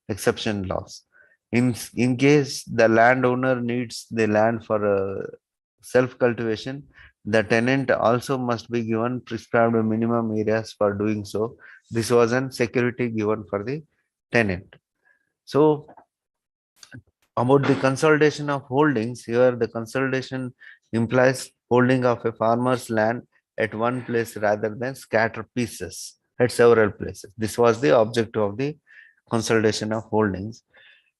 exception laws. In case the landowner needs the land for self cultivation, the tenant also must be given prescribed minimum areas for doing so. This was an security given for the tenant. So about the consolidation of holdings, here the consolidation implies holding of a farmer's land at one place rather than scatter pieces at several places. This was the objective of the consolidation of holdings.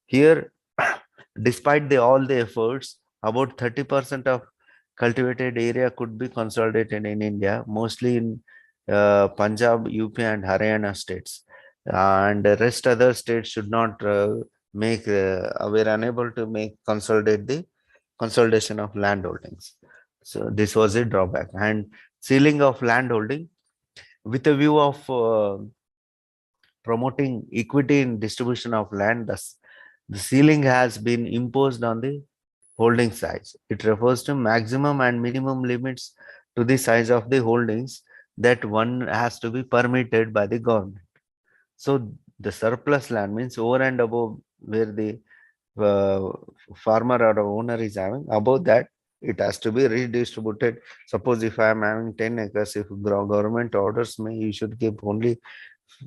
Here, despite all the efforts, about 30% of cultivated area could be consolidated in India, mostly in Punjab, UP, and Haryana states. And the rest other states should not make, were unable to make consolidate the consolidation of land holdings. So this was a drawback. And ceiling of land holding with a view of promoting equity in distribution of land, the ceiling has been imposed on the holding size. It refers to maximum and minimum limits to the size of the holdings that one has to be permitted by the government. So the surplus land means over and above where the uh, farmer or owner is having, above that it has to be redistributed. Suppose if I am having 10 acres, if government orders me you should give only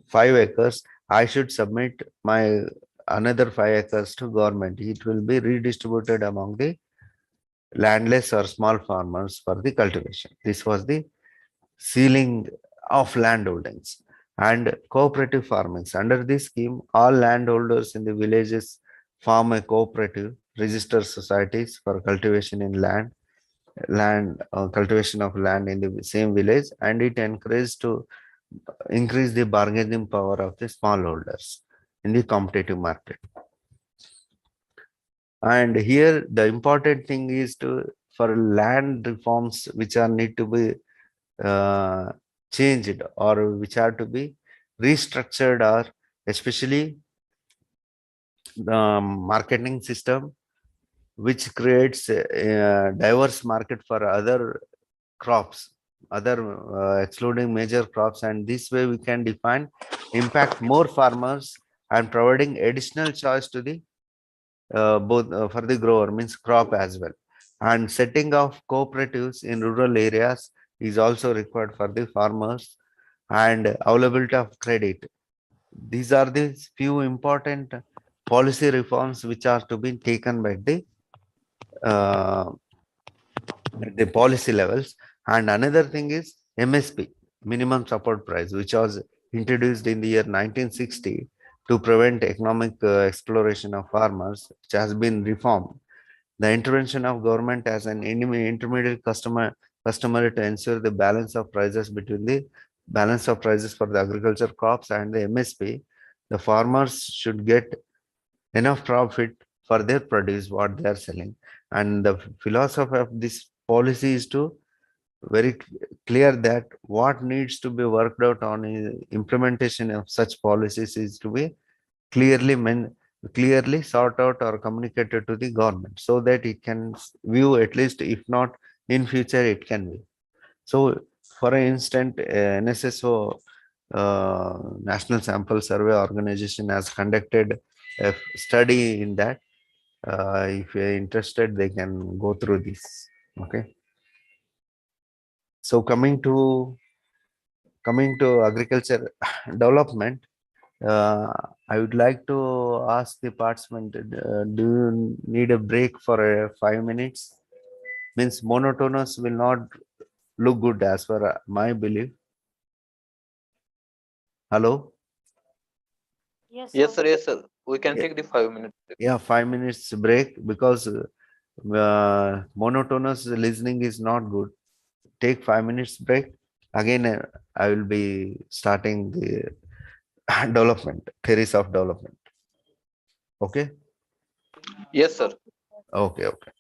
5 acres, I should submit my another 5 acres to government. It will be redistributed among the landless or small farmers for the cultivation. This was the ceiling of landholdings. And cooperative farmings. Under this scheme, all landholders in the villages form a cooperative, register societies for cultivation in cultivation of land in the same village, and it encouraged to increase the bargaining power of the smallholders in the competitive market. And here the important thing is to, for land reforms which are need to be uh, changed or which are to be restructured, or especially the marketing system which creates a diverse market for other crops, other excluding major crops, and this way we can define impact more farmers and providing additional choice to the both for the grower means crop as well. And setting of cooperatives in rural areas is also required for the farmers, and availability of credit. These are the few important policy reforms which are to be taken by uh, the policy levels. And another thing is MSP, minimum support price, which was introduced in the year 1960 to prevent economic exploration of farmers, which has been reformed. The intervention of government as an intermediate customer to ensure the balance of prices for the agriculture crops and the MSP. The farmers should get enough profit for their produce what they are selling. And the philosophy of this policy is to very clear that what needs to be worked out on implementation of such policies is to be clearly clearly sort out or communicated to the government so that it can view, at least if not in future it can be. So for instance, NSSO, National Sample Survey Organization, has conducted a study in that. If you're interested, they can go through this. Okay. So coming to agriculture development, uh, I would like to ask the participant, do you need a break for 5 minutes? Means monotonous will not look good as per my belief. Hello? Yes, Yes, sir. sir. Yes, sir. We can Yeah, take the 5 minutes. yeah, 5 minutes break because monotonous listening is not good. Take 5 minutes break. Again, I will be starting the development, theories of development. Okay? Yes, sir. Okay, okay.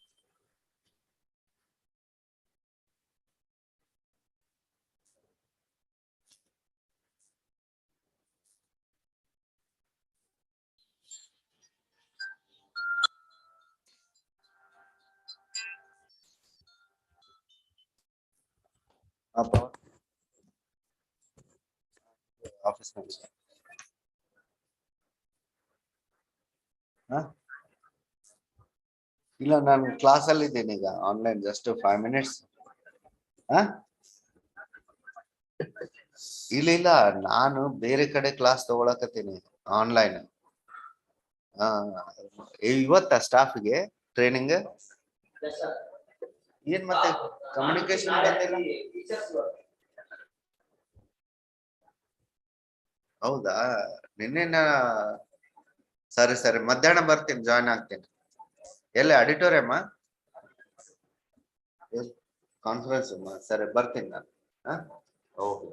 Apa? Office manager. Huh? ಇಲ್ಲ ನಾನು class ಅಲ್ಲಿ ಇದ್ದೀನಿ ಈಗ online just 5 minutes. ಇಲ್ಲ ಇಲ್ಲ, ನಾನು ಬೇರೆ ಕಡೆ ಕ್ಲಾಸ್ ತಗೊಳಕತ್ತೀನಿ ಆನ್ಲೈನ್. ಇವತ್ತ ಸ್ಟಾಫ್ಗೆ ಟ್ರೈನಿಂಗ್ ಏನ್ ಮತ್ತೆ ಕಮ್ಯುನಿಕೇಶನ್ ಬಂದಿಲ್ಲ. ಹೌದಾ, ನಿನ್ನೆ ಸರಿ ಸರಿ ಮಧ್ಯಾಹ್ನ ಬರ್ತೀನಿ, ಜಾಯ್ನ್ ಆಗ್ತೀನಿ. ಎಲ್ಲಿ ಆಡಿಟೋರಿಯಮ್ಮ? ಕಾನ್ಫರೆನ್ಸ್ ಸರಿ ಬರ್ತೀನಿ ನಾನು. Okay.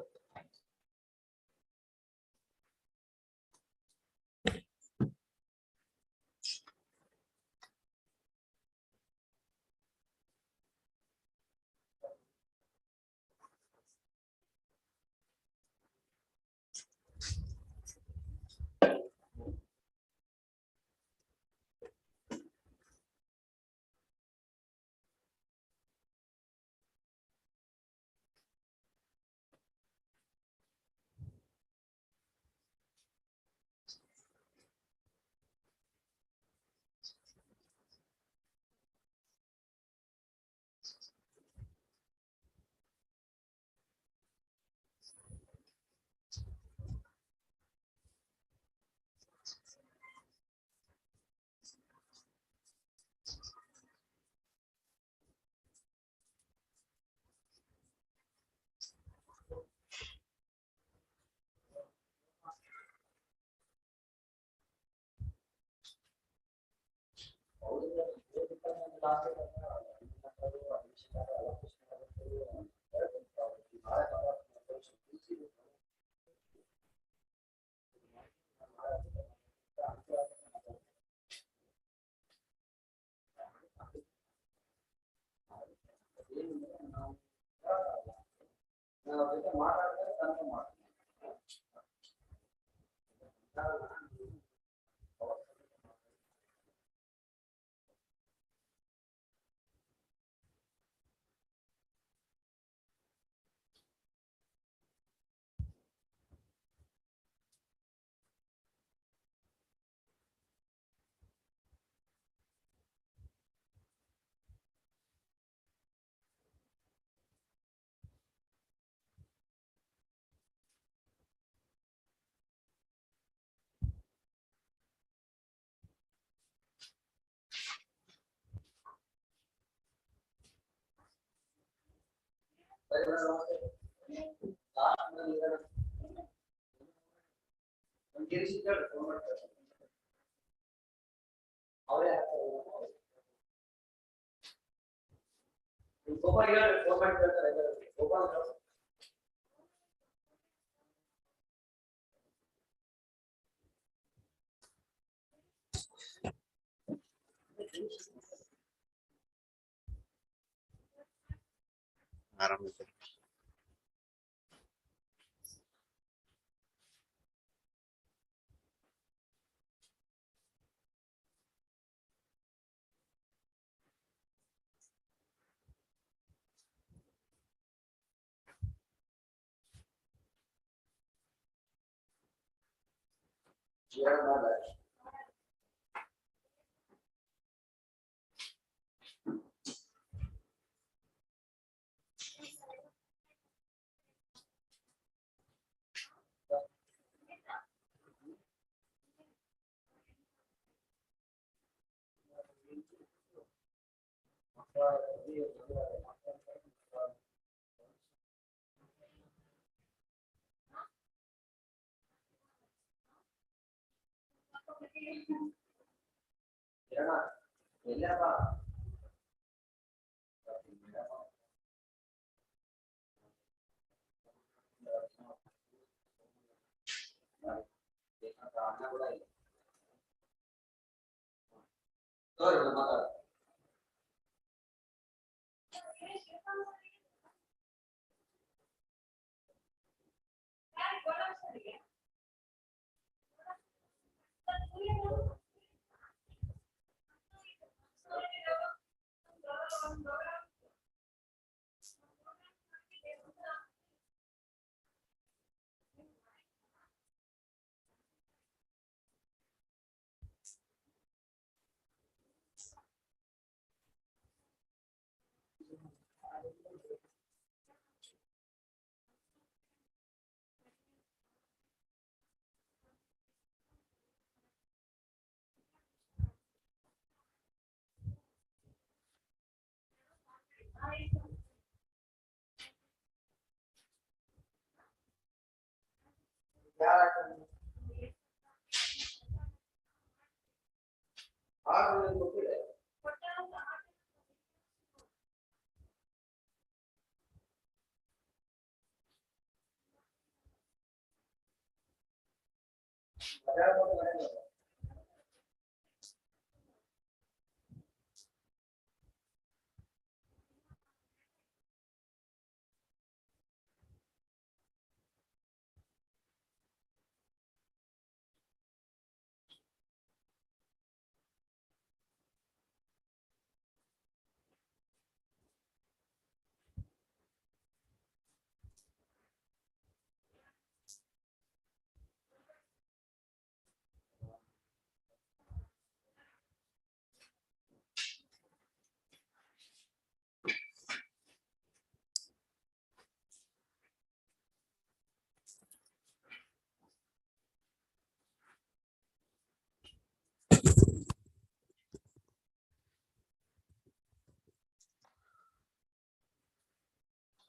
ಆರಾಮಿದ್ದಾರೆ.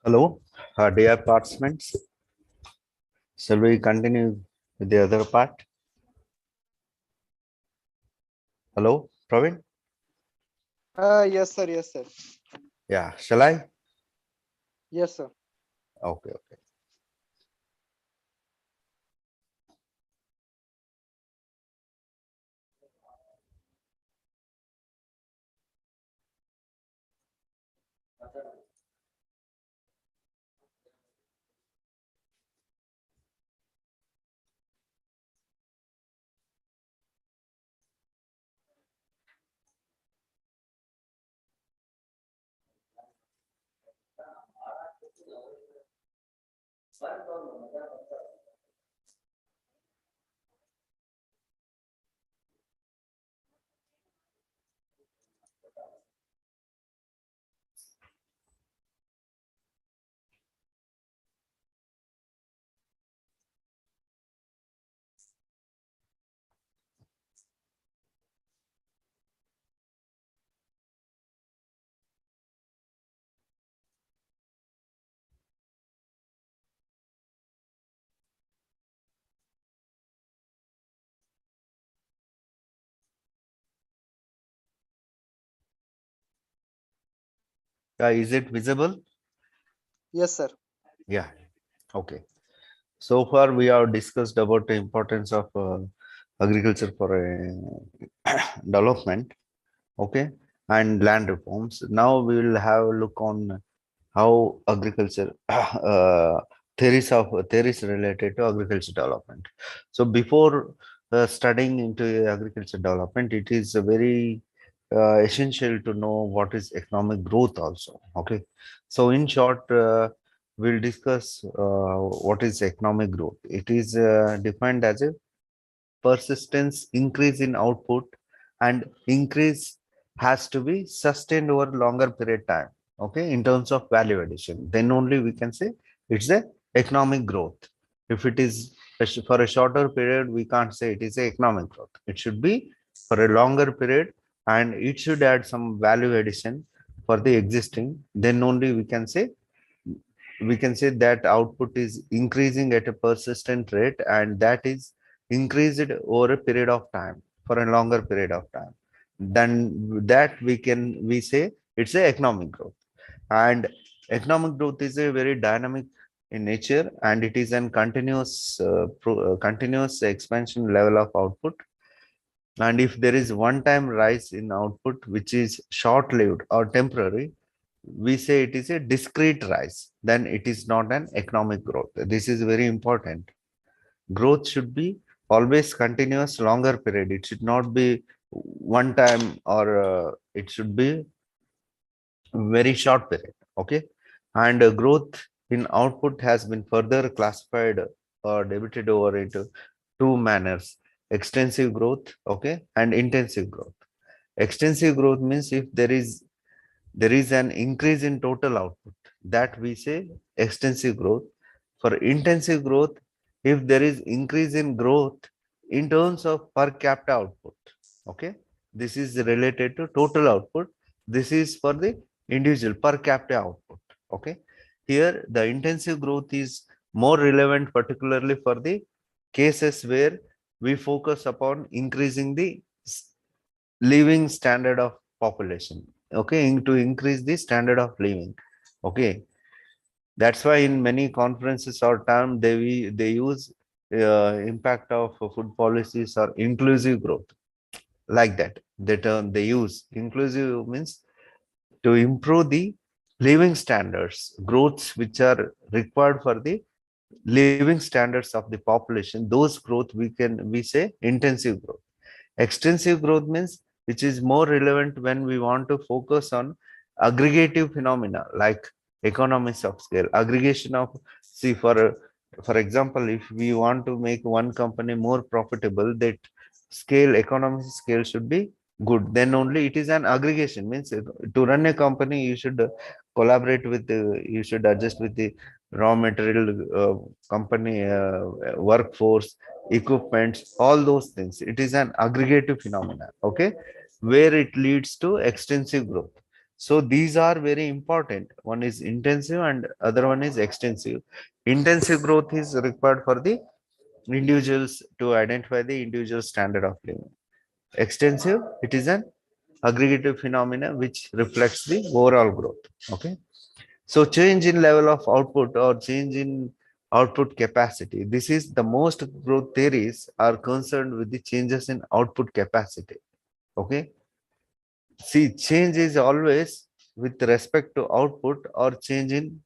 Hello, dear participants. Shall we continue with the other part? Hello, Praveen? Yes, sir. Yes, sir. Yeah, shall I? Yes, sir. Okay, okay. Is it visible? Yes, sir. Yeah. Okay. So far, we have discussed about the importance of agriculture for development, okay, and land reforms. Now we will have a look on how agriculture theories related to agriculture development. So before studying into agriculture development, it is very essential to know what is economic growth also. Okay, so in short, we'll discuss what is economic growth. It is defined as a persistence increase in output, and increase has to be sustained over longer period time, okay, in terms of value addition, then only we can say it's a economic growth. If it is for a shorter period, we can't say it is a economic growth. It should be for a longer period, and it should add some value addition for the existing, then only we can say that output is increasing at a persistent rate, and that is increased over a period of time, for a longer period of time, then that we say it's a economic growth. And economic growth is a very dynamic in nature, and it is an continuous expansion level of output. And if there is one time rise in output which is short lived or temporary, we say it is a discrete rise, then it is not an economic growth. This is very important. Growth should be always continuous, longer period. It should not be one time, or it should be very short period. Okay. And growth in output has been further classified or divided over into two manners: extensive growth, okay, and intensive growth. Extensive growth means if there is an increase in total output, that we say extensive growth. For intensive growth, if there is increase in growth in terms of per capita output, okay, this is related to total output. This is for the individual per capita output. Okay, here the intensive growth is more relevant, particularly for the cases where we focus upon increasing the living standard of population, okay, to increase the standard of living. Okay, that's why in many conferences or term they use impact of food policies or inclusive growth, like that. The term they use inclusive means to improve the living standards, growths which are required for the living standards of the population. Those growth we say intensive growth. Extensive growth means which is more relevant when we want to focus on aggregative phenomena like economies of scale, aggregation of, see, for example, if we want to make one company more profitable, that scale, economies of scale should be good. Then only it is an aggregation. Means to run a company, you should collaborate with you should adjust with the raw material, company, workforce, equipments, all those things. It is an aggregative phenomena, okay, where it leads to extensive growth. So these are very important. One is intensive and other one is extensive. Intensive growth is required for the individuals to identify the individual standard of living. Extensive, it is an aggregative phenomena which reflects the overall growth. Okay. So change in level of output or change in output capacity. This is the most growth theories are concerned with the changes in output capacity. Okay. See, change is always with respect to output or change in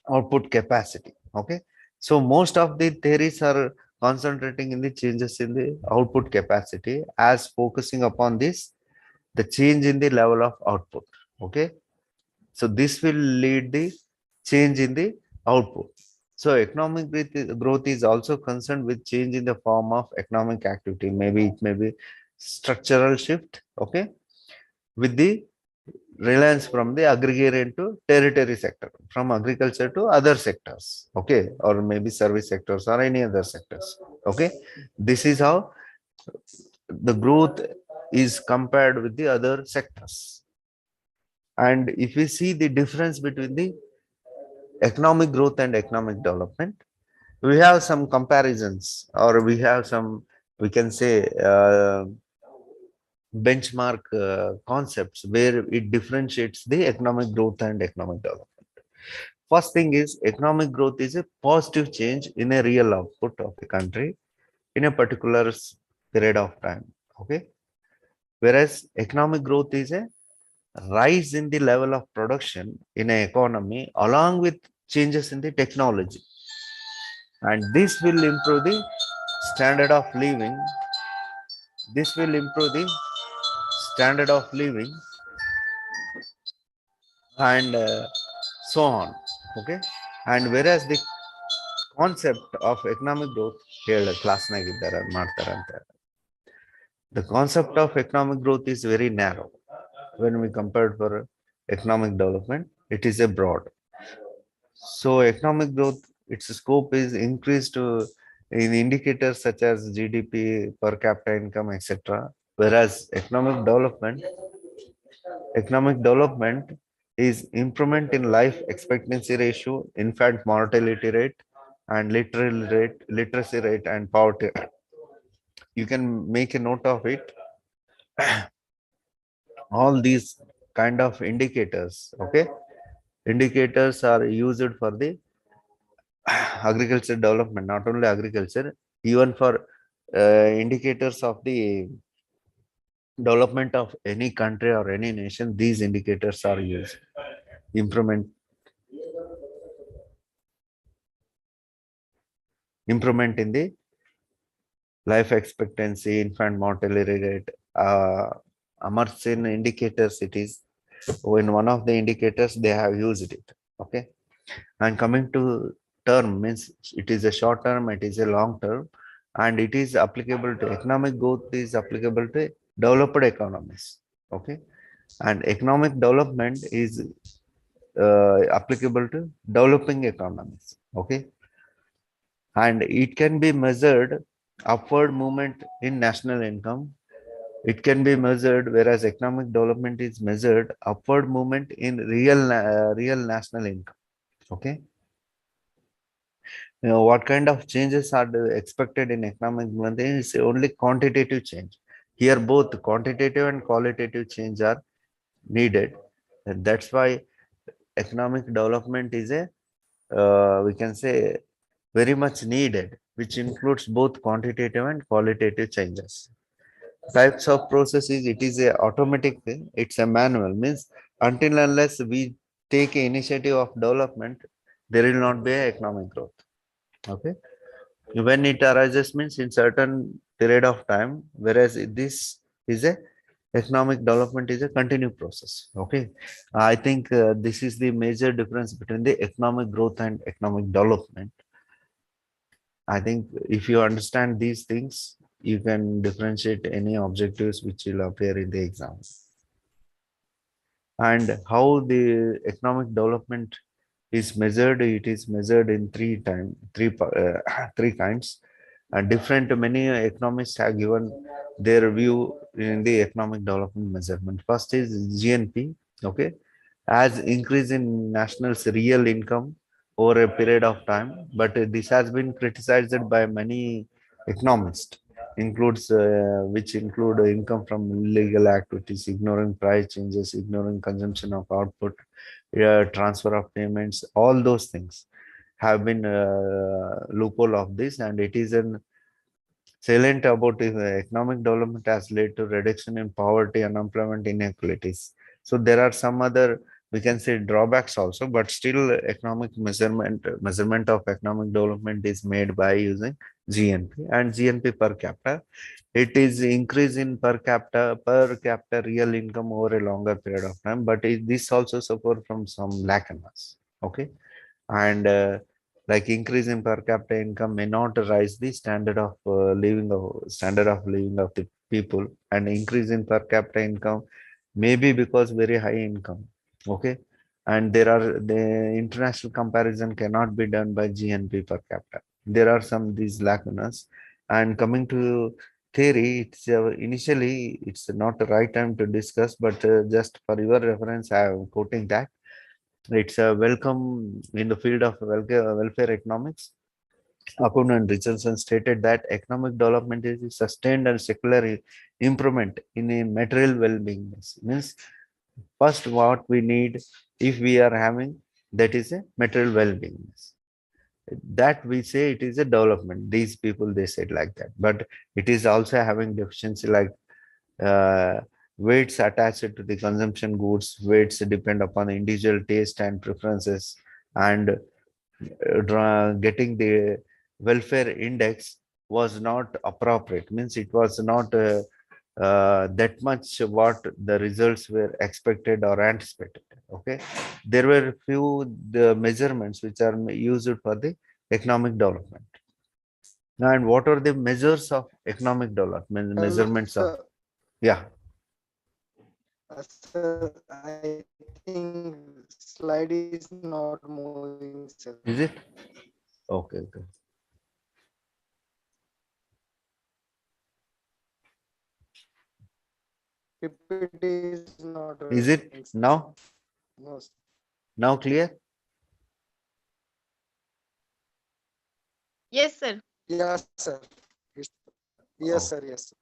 output capacity. Okay. So most of the theories are concentrating in the changes in the output capacity as focusing upon this, the change in the level of output. Okay. So this will lead the change in the output. So economic growth is also concerned with change in the form of economic activity. Maybe it may be structural shift, okay, with the reliance from the agrarian to territory sector, from agriculture to other sectors, okay, or maybe service sectors or any other sectors. Okay, this is how the growth is compared with the other sectors. And if we see the difference between the economic growth and economic development, we have some comparisons, or we have some, we can say, benchmark concepts where it differentiates the economic growth and economic development. First thing is economic growth is a positive change in a real output of a country in a particular period of time. Okay. Whereas economic growth is a rise in the level of production in an economy along with changes in the technology. And this will improve the standard of living. This will improve the standard of living and so on. Okay. And whereas the concept of economic growth ಹೇಳ ಕ್ಲಾಸ್ನಾಗ ಇದ್ದಾರೆ ಮಾಡ್ತಾರೆ ಅಂತ. The concept of economic growth is very narrow when we compare for economic development. It is a broad. So economic growth, its scope is increased in indicators such as GDP, per capita income, etc. Whereas economic development is improvement in life expectancy ratio, infant mortality rate, and literacy rate, and poverty. You can make a note of it. All these kind of indicators, okay, indicators are used for the agriculture development, not only agriculture, even for indicators of the development of any country or any nation. These indicators are used. Improvement in the life expectancy, infant mortality rate, Amartyan indicators. It is in one of the indicators they have used it. Okay. And coming to term, means it is a short term, it is a long term, and it is applicable to economic growth is applicable to developed economies. Okay. And economic development is applicable to developing economies. Okay. And it can be measured upward movement in national income. It can be measured, whereas economic development is measured upward movement in real national income. Okay. What kind of changes are expected in economic development is only quantitative change. Here, both quantitative and qualitative change are needed. And that's why economic development is a, we can say, very much needed, which includes both quantitative and qualitative changes. Types of processes, it is a automatic thing, it's a manual, means until unless we take initiative of development, there will not be a economic growth. Okay. When it arises means in certain period of time, whereas this is a economic development is a continued process. Okay. I think this is the major difference between the economic growth and economic development. I think if you understand these things, you can differentiate any objectives which will appear in the exam. And how the economic development is measured, it is measured in three kinds. And different many economists have given their view in the economic development measurement. First is GNP. Okay. As increase in national's real income over a period of time, but this has been criticized by many economists, includes which include income from illegal activities, ignoring price changes, ignoring consumption of output, transfer of payments. All those things have been loophole of this, and it is an salient about economic development has led to reduction in poverty, unemployment, inequalities. So there are some other, we can say, drawbacks also, but still economic measurement of economic development is made by using GNP and GNP per capita. It is increase in per capita real income over a longer period of time, but this also suffer from some lackness. Okay. And like increase in per capita income may not rise the standard of living of the people, and increase in per capita income may be because very high income. Okay. And there are the international comparison cannot be done by GNP per capita. There are some these lacunas. And coming to theory, it's initially it's not the right time to discuss, but just for your reference I am quoting that. It's a welcome in the field of welfare economics. Akun and Richardson stated that economic development is a sustained and secular improvement in a material well-being. Means first what we need, if we are having, that is a material well-being. That we say it is a development. These people they said like that, but it is also having deficiency like uh, weights attached to the consumption goods. Weights depend upon individual taste and preferences, and getting the welfare index was not appropriate. Means it was not that much what the results were expected or anticipated. Okay, there were few the measurements which are used for the economic development. And what are the measures of economic development? Hello, Measurements of, sir. yeah, Sir, I think slide is not moving, sir. is it? Okay, okay. PPT is not Is running, it sir. now? No, sir. Now clear? Yes, sir. Yeah, sir. Yes, Oh, sir. Yes, sir.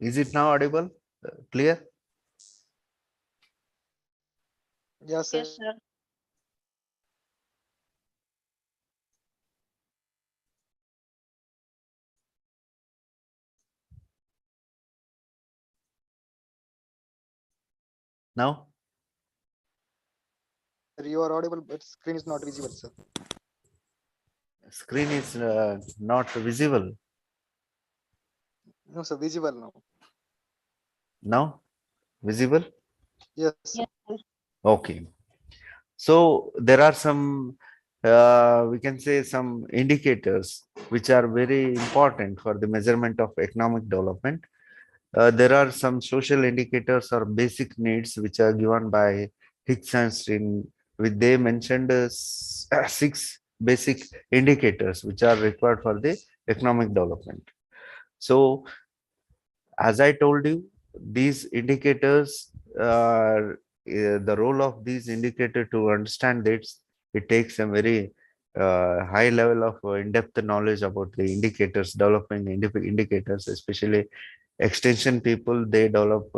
is it now audible? Clear? Yes, sir. Yes, sir. Now Sir, you are audible, but screen is not visible, sir. screen is not visible. No, sir. Visible now. Now visible? Yes, sir. Yes, sir. Okay. So there are some, we can say some indicators which are very important for the measurement of economic development. There are some social indicators or basic needs which are given by Hicks and String, which they mentioned six basic indicators which are required for the economic development. So as I told you, these indicators, the role of these indicator to understand this, it takes a very high level of in-depth knowledge about the indicators, developing indicators, especially extension people, they develop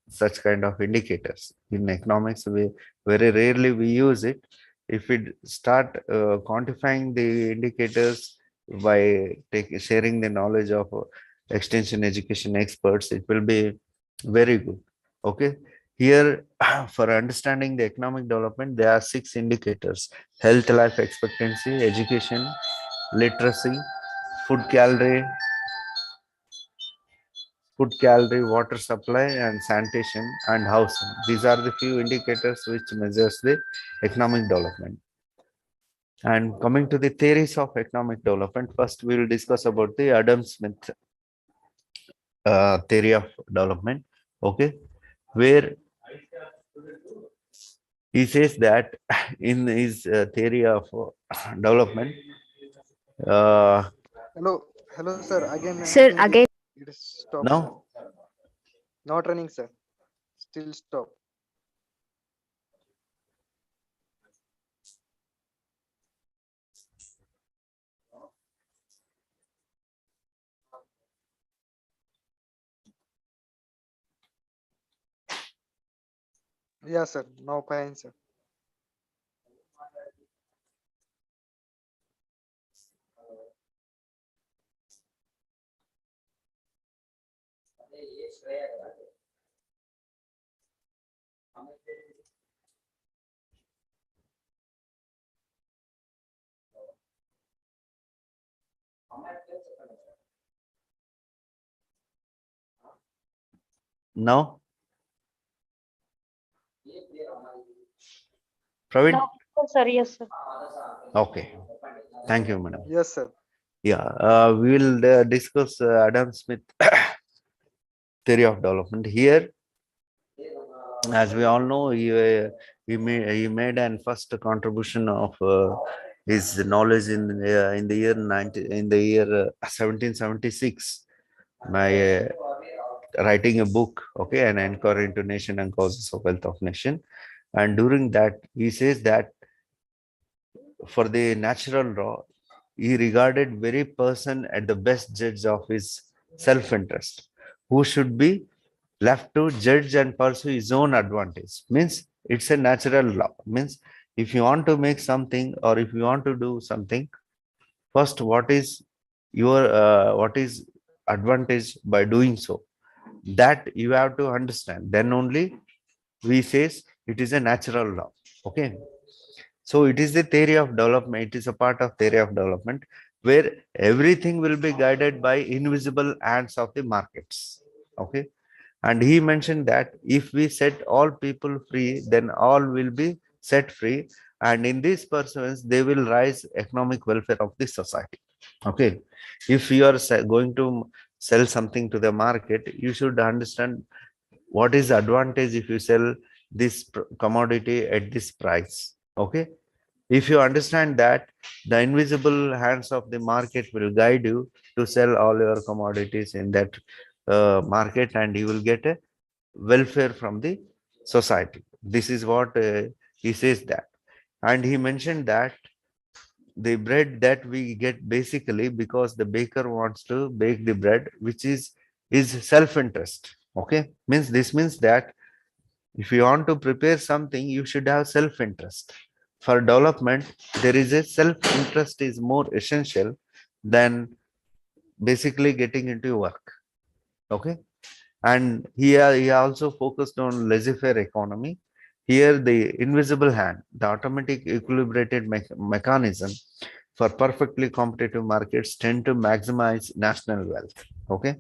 such kind of indicators. In economics, we very rarely we use it. If we start quantifying the indicators by sharing the knowledge of extension education experts, it will be very good. Okay, here for understanding the economic development, there are six indicators: health, life expectancy, education, literacy, food calorie, water supply, and sanitation and housing. These are the few indicators which measures the economic development. And coming to the theories of economic development, first we will discuss about the Adam Smith theory of development. Okay, where he says that in his theory of development, uh, Hello. Hello, sir. Again, I Sir, think again. it is stop, sir. now Not running, sir. Still stop. Yeah, sir. Now fine, sir. now Praveen? No, sir. Yes, sir. Okay. Thank you, madam. Yes, sir. Yeah, we will discuss Adam Smith theory of development. Here, as we all know, he made an first contribution of his knowledge in the year 1776 by writing a book, okay, an inquiry into nation and causes of wealth of nation. And during that, he says that for the natural law, he regarded very person at the best judge of his self-interest, who should be left to judge and pursue his own advantage. Means it's a natural law. Means if you want to make something or if you want to do something, first what is advantage by doing so? That you have to understand. Then only we says it is a natural law. Okay. So it is the theory of development. It is a part of theory of development where everything will be guided by invisible hands of the markets. Okay. And he mentioned that if we set all people free, then all will be set free. And in this pursuance, they will rise economic welfare of the society. Okay. If you are going to sell something to the market, you should understand what is the advantage if you sell this commodity at this price. Okay. If you understand that, the invisible hands of the market will guide you to sell all your commodities in that market, and you will get a welfare from the society. This is what he says that. And he mentioned that the bread that we get basically because the baker wants to bake the bread, which is self-interest. Okay. Means this means that if you want to prepare something, you should have self-interest. For development, there is a self-interest is more essential than basically getting into work. Okay. And here he also focused on laissez-faire economy. Here the invisible hand, the automatic equilibrated mechanism for perfectly competitive markets tend to maximize national wealth. Okay.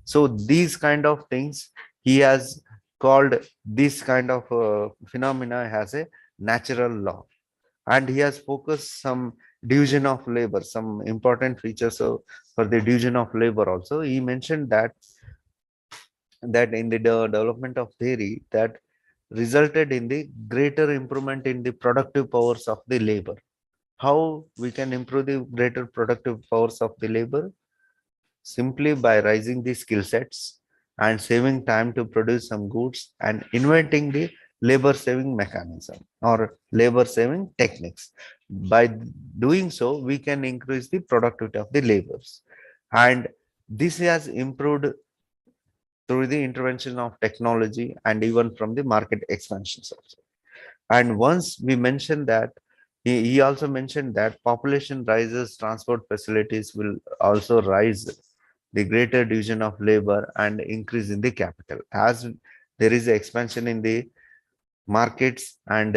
So these kind of things he has called this kind of phenomena as a natural law. And he has focused some division of labor, some important features for the division of labor also. He mentioned that in the development of theory that resulted in the greater improvement in the productive powers of the labor. How we can improve the greater productive powers of the labor? Simply by raising the skill sets and saving time to produce some goods and inventing the labor saving mechanism or labor saving techniques. By doing so, we can increase the productivity of the labors. And this has improved through the intervention of technology and even from the market expansions also. And once we mentioned that, he also mentioned that population rises, transport facilities will also rise, the greater division of labor and increase in the capital. As there is expansion in the markets and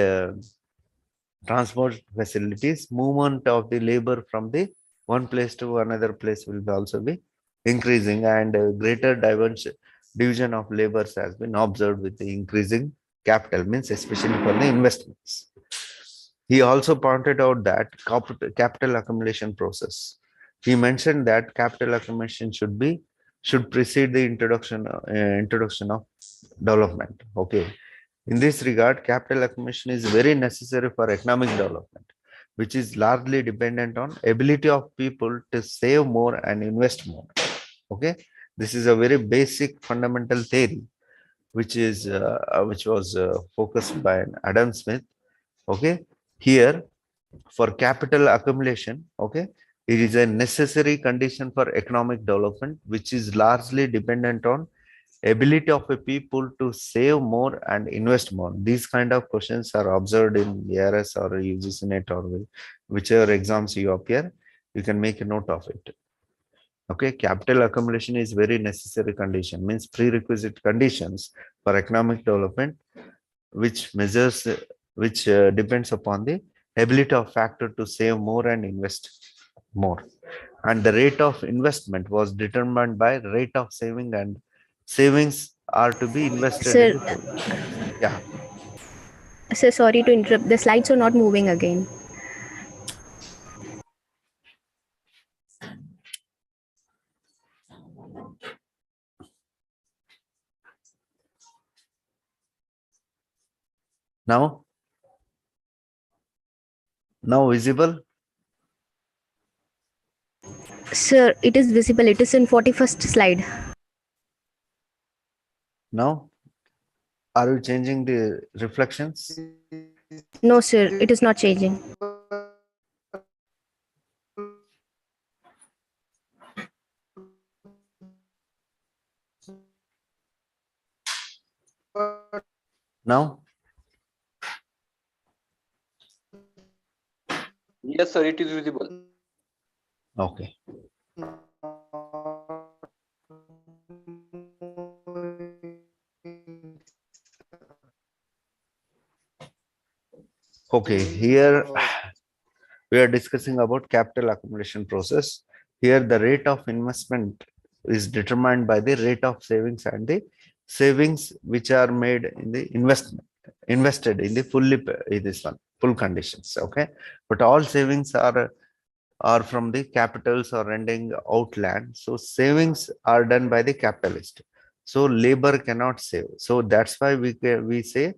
transport facilities, movement of the labor from the one place to another place will also be increasing, and greater division of labors has been observed with the increasing capital, means especially for the investments. He also pointed out that capital accumulation process. He mentioned that capital accumulation should precede the introduction of development. Okay. In this regard, capital accumulation is very necessary for economic development, which is largely dependent on ability of people to save more and invest more. Okay. This is a very basic fundamental theory, which was focused by Adam Smith. Okay. Here, for capital accumulation, okay, it is a necessary condition for economic development, which is largely dependent on ability of a people to save more and invest more. These kind of questions are observed in ARS or UGC net or whichever exams you appear, you can make a note of it. Okay, capital accumulation is very necessary condition, means prerequisite conditions for economic development, which measures, which depends upon the ability of factor to save more and invest more. And the rate of investment was determined by rate of saving, and savings are to be invested Sir, in. Yeah. Sir, sorry to interrupt. The slides are not moving again. Now, now visible? Sir, it is visible. It is in 41st slide. Now, are you changing the reflections? No, sir, it is not changing. Now, Yes, sir, it is visible. okay. Okay, here we are discussing about capital accumulation process. Here the rate of investment is determined by the rate of savings and the savings which are made in the invested in the in this one full conditions. Okay, but all savings are from the capitals or renting out land. So savings are done by the capitalist. So labor cannot save. So that's why we say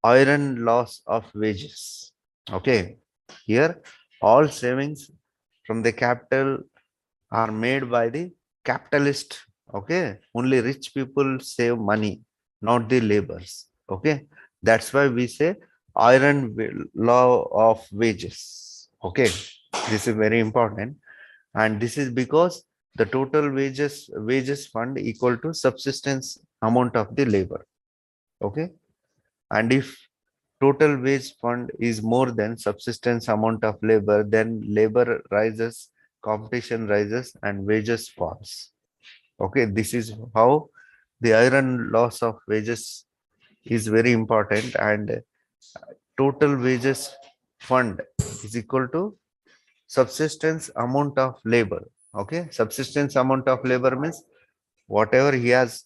iron loss of wages. Okay, here all savings from the capital are made by the capitalist. Okay, only rich people save money, not the laborers. Okay, that's why we say law of wages. Okay, this is very important, and this is because the total wages fund equal to subsistence amount of the labor. Okay, and if total wage fund is more than subsistence amount of labor, then labor rises, competition rises, and wages falls. Okay, this is how the iron loss of wages is very important, and total wages fund is equal to subsistence amount of labor. Okay, subsistence amount of labor means whatever he has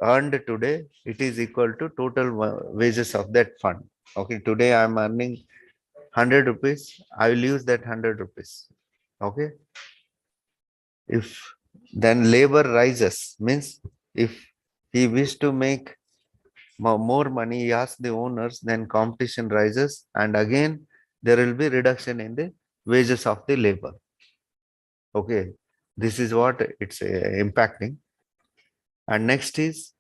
earned today, it is equal to total wages of that fund. Okay, today I am earning 100 rupees, I will use that 100 rupees. Okay. If then labor rises, means if he wish to make more money, he asks the owners, then competition rises, and again there will be reduction in the wages of the labor. Okay. This is what it's impacting. And next is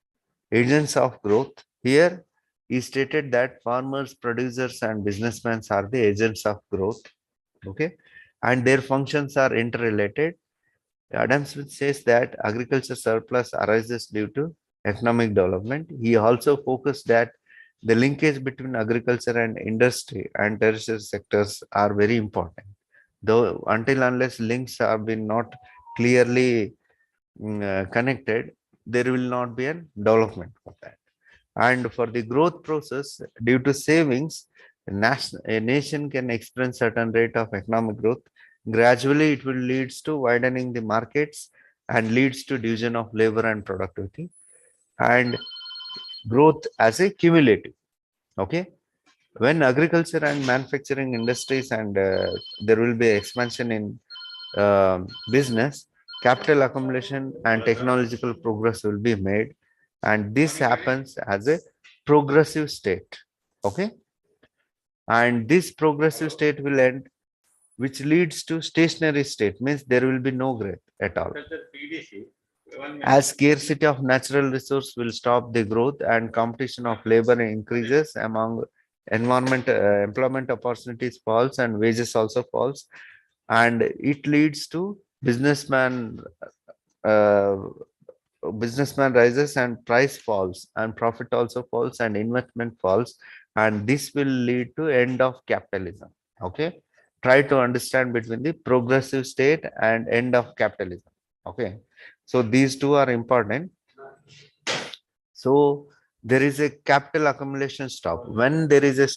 agents of growth. Here he stated that farmers, producers, and businessmen are the agents of growth. Okay. And their functions are interrelated. Adam Smith says that agriculture surplus arises due to economic development. He also focused that the linkage between agriculture and industry and tertiary sectors are very important. Though until unless links have been not clearly connected, there will not be a development for that. And for the growth process, due to savings, a nation can experience certain rate of economic growth. Gradually, it will leads to widening the markets and leads to division of labor and productivity and growth as a cumulative. Okay, when agriculture and manufacturing industries and there will be expansion in business, capital accumulation and technological progress will be made, and this happens as a progressive state. Okay, and this progressive state will end, which leads to stationary state, means there will be no growth at all. As scarcity of natural resource will stop the growth and competition of labor increases among employment opportunities falls and wages also falls, and it leads to uh, businessman rises and price falls and profit also falls and investment falls, and this will lead to end of capitalism. Okay, try to understand between the progressive state and end of capitalism. Okay, so these two are important. So there is a capital accumulation stop. When there is a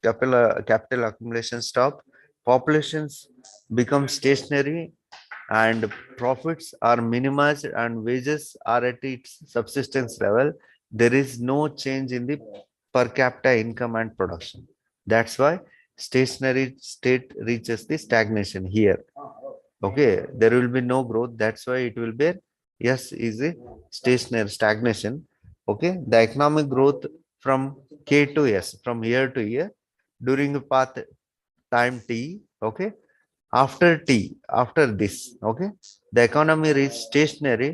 capital accumulation stop, populations become stationary and profits are minimized and wages are at its subsistence level. There is no change in the per capita income and production. That's why stationary state reaches the stagnation here. Okay, there will be no growth. That's why it will be, yes, is a stationary stagnation. Okay, the economic growth from K to S, from year to year during the path time T. Okay, after T, after this, okay, the economy reach stationary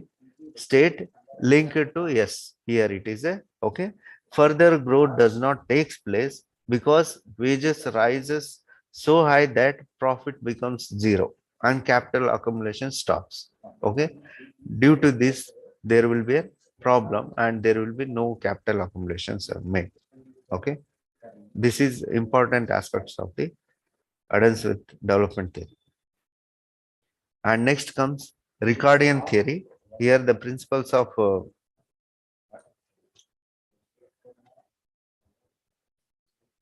state linked to S. Here it is a, okay. Further growth does not takes place because wages rises so high that profit becomes zero and capital accumulation stops. Okay. Due to this, there will be a problem and there will be no capital accumulations are made. Okay. This is important aspects of the adherence with development theory. And next comes Ricardian theory. Here the principles of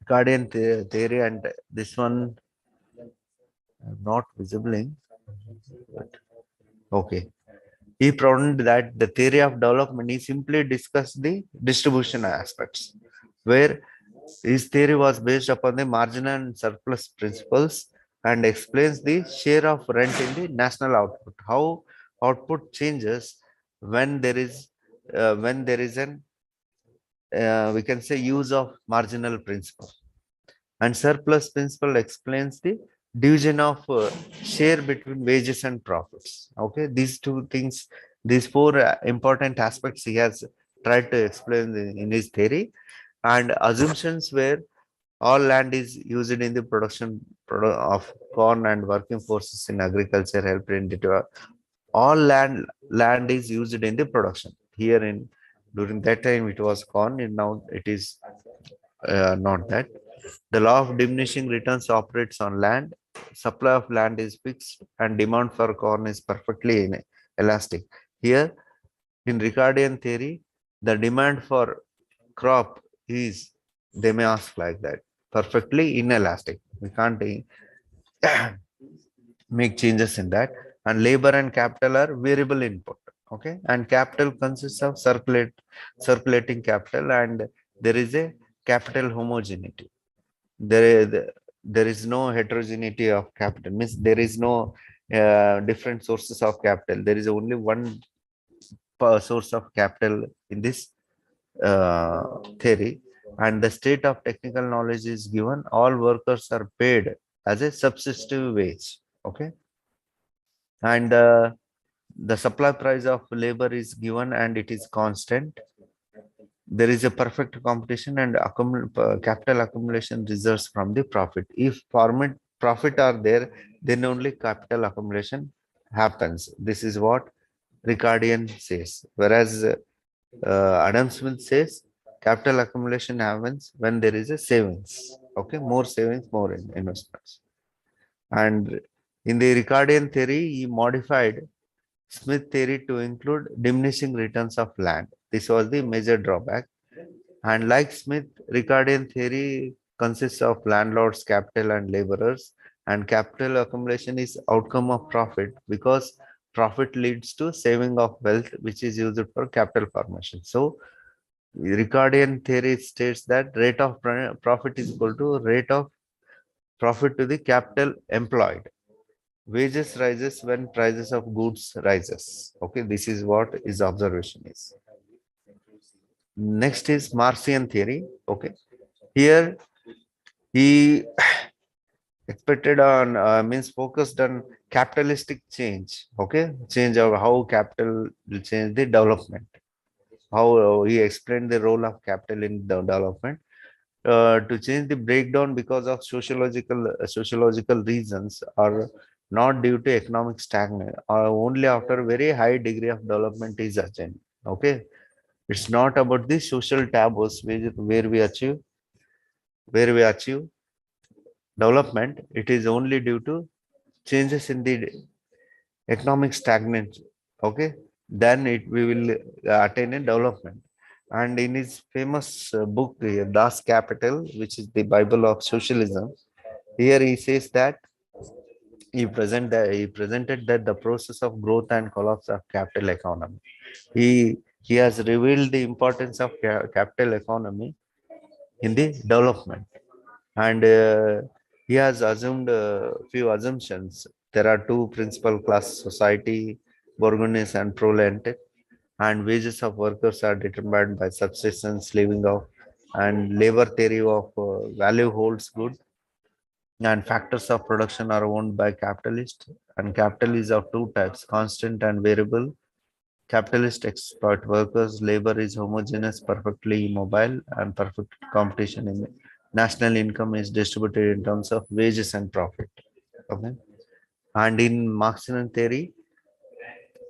Ricardian theory, and this one not visible in, but okay. He proposed that the theory of development is simply discuss the distribution aspects, where his theory was based upon the margin and surplus principles and explains the share of rent in the national output, how output changes when there is an we can say use of marginal principle, and surplus principle explains the division of share between wages and profits. Okay, these two things, these four important aspects he has tried to explain in his theory. And assumptions where all land is used in the production of corn and working forces in agriculture helped in the all land is used in the production. Here in during that time it was corn, and now it is not that. The law of diminishing returns operates on land. Supply of land is fixed and demand for corn is perfectly elastic. Here in Ricardian theory, the demand for crop is, they may ask like that, perfectly inelastic. We can't make changes in that. And labor and capital are variable input. Okay, and capital consists of circulating capital, and there is a capital homogeneity. There is no heterogeneity of capital, means there is no different sources of capital. There is only one source of capital in this theory, and the state of technical knowledge is given. All workers are paid as a subsistive wage. Okay, and the supply price of labor is given and it is constant. There is a perfect competition and capital accumulation results from the profit. If profit are there, then only capital accumulation happens. This is what Ricardian says. Whereas Adam Smith says capital accumulation happens when there is a savings. Okay, more savings, more investments. And in the Ricardian theory, he modified Smith theory to include diminishing returns of land. This was the major drawback. And like Smith, Ricardian theory consists of landlords, capital, and laborers. And capital accumulation is outcome of profit because profit leads to saving of wealth, which is used for capital formation. So Ricardian theory states that rate of profit is equal to rate of profit to the capital employed. Wages rises when prices of goods rises. Okay, this is what his observation is. Next is Marxian theory. Okay, here he expected on means focused on capitalistic change. Okay, change of how capital will change the development. How he explained the role of capital in the development. To change the breakdown because of sociological reasons, or not due to economic stagnation, or only after a very high degree of development is achieved. Okay, it's not about the social taboos where we achieve development. It is only due to changes in the economic stagnation. Okay, then we will attain a development. And in his famous book, Das Capital, which is the Bible of socialism, here he says that he presented that the process of growth and collapse of capital economy. He has revealed the importance of capital economy in the development. And he has assumed a few assumptions. There are two principal class society, bourgeois and proletariat, and wages of workers are determined by subsistence, living of, and labor theory of value holds good, and factors of production are owned by capitalists, and capital is of two types, constant and variable. Capitalist exploit workers, labor is homogeneous, perfectly immobile, and perfect competition in national income is distributed in terms of wages and profit. Okay. And in Marxian theory,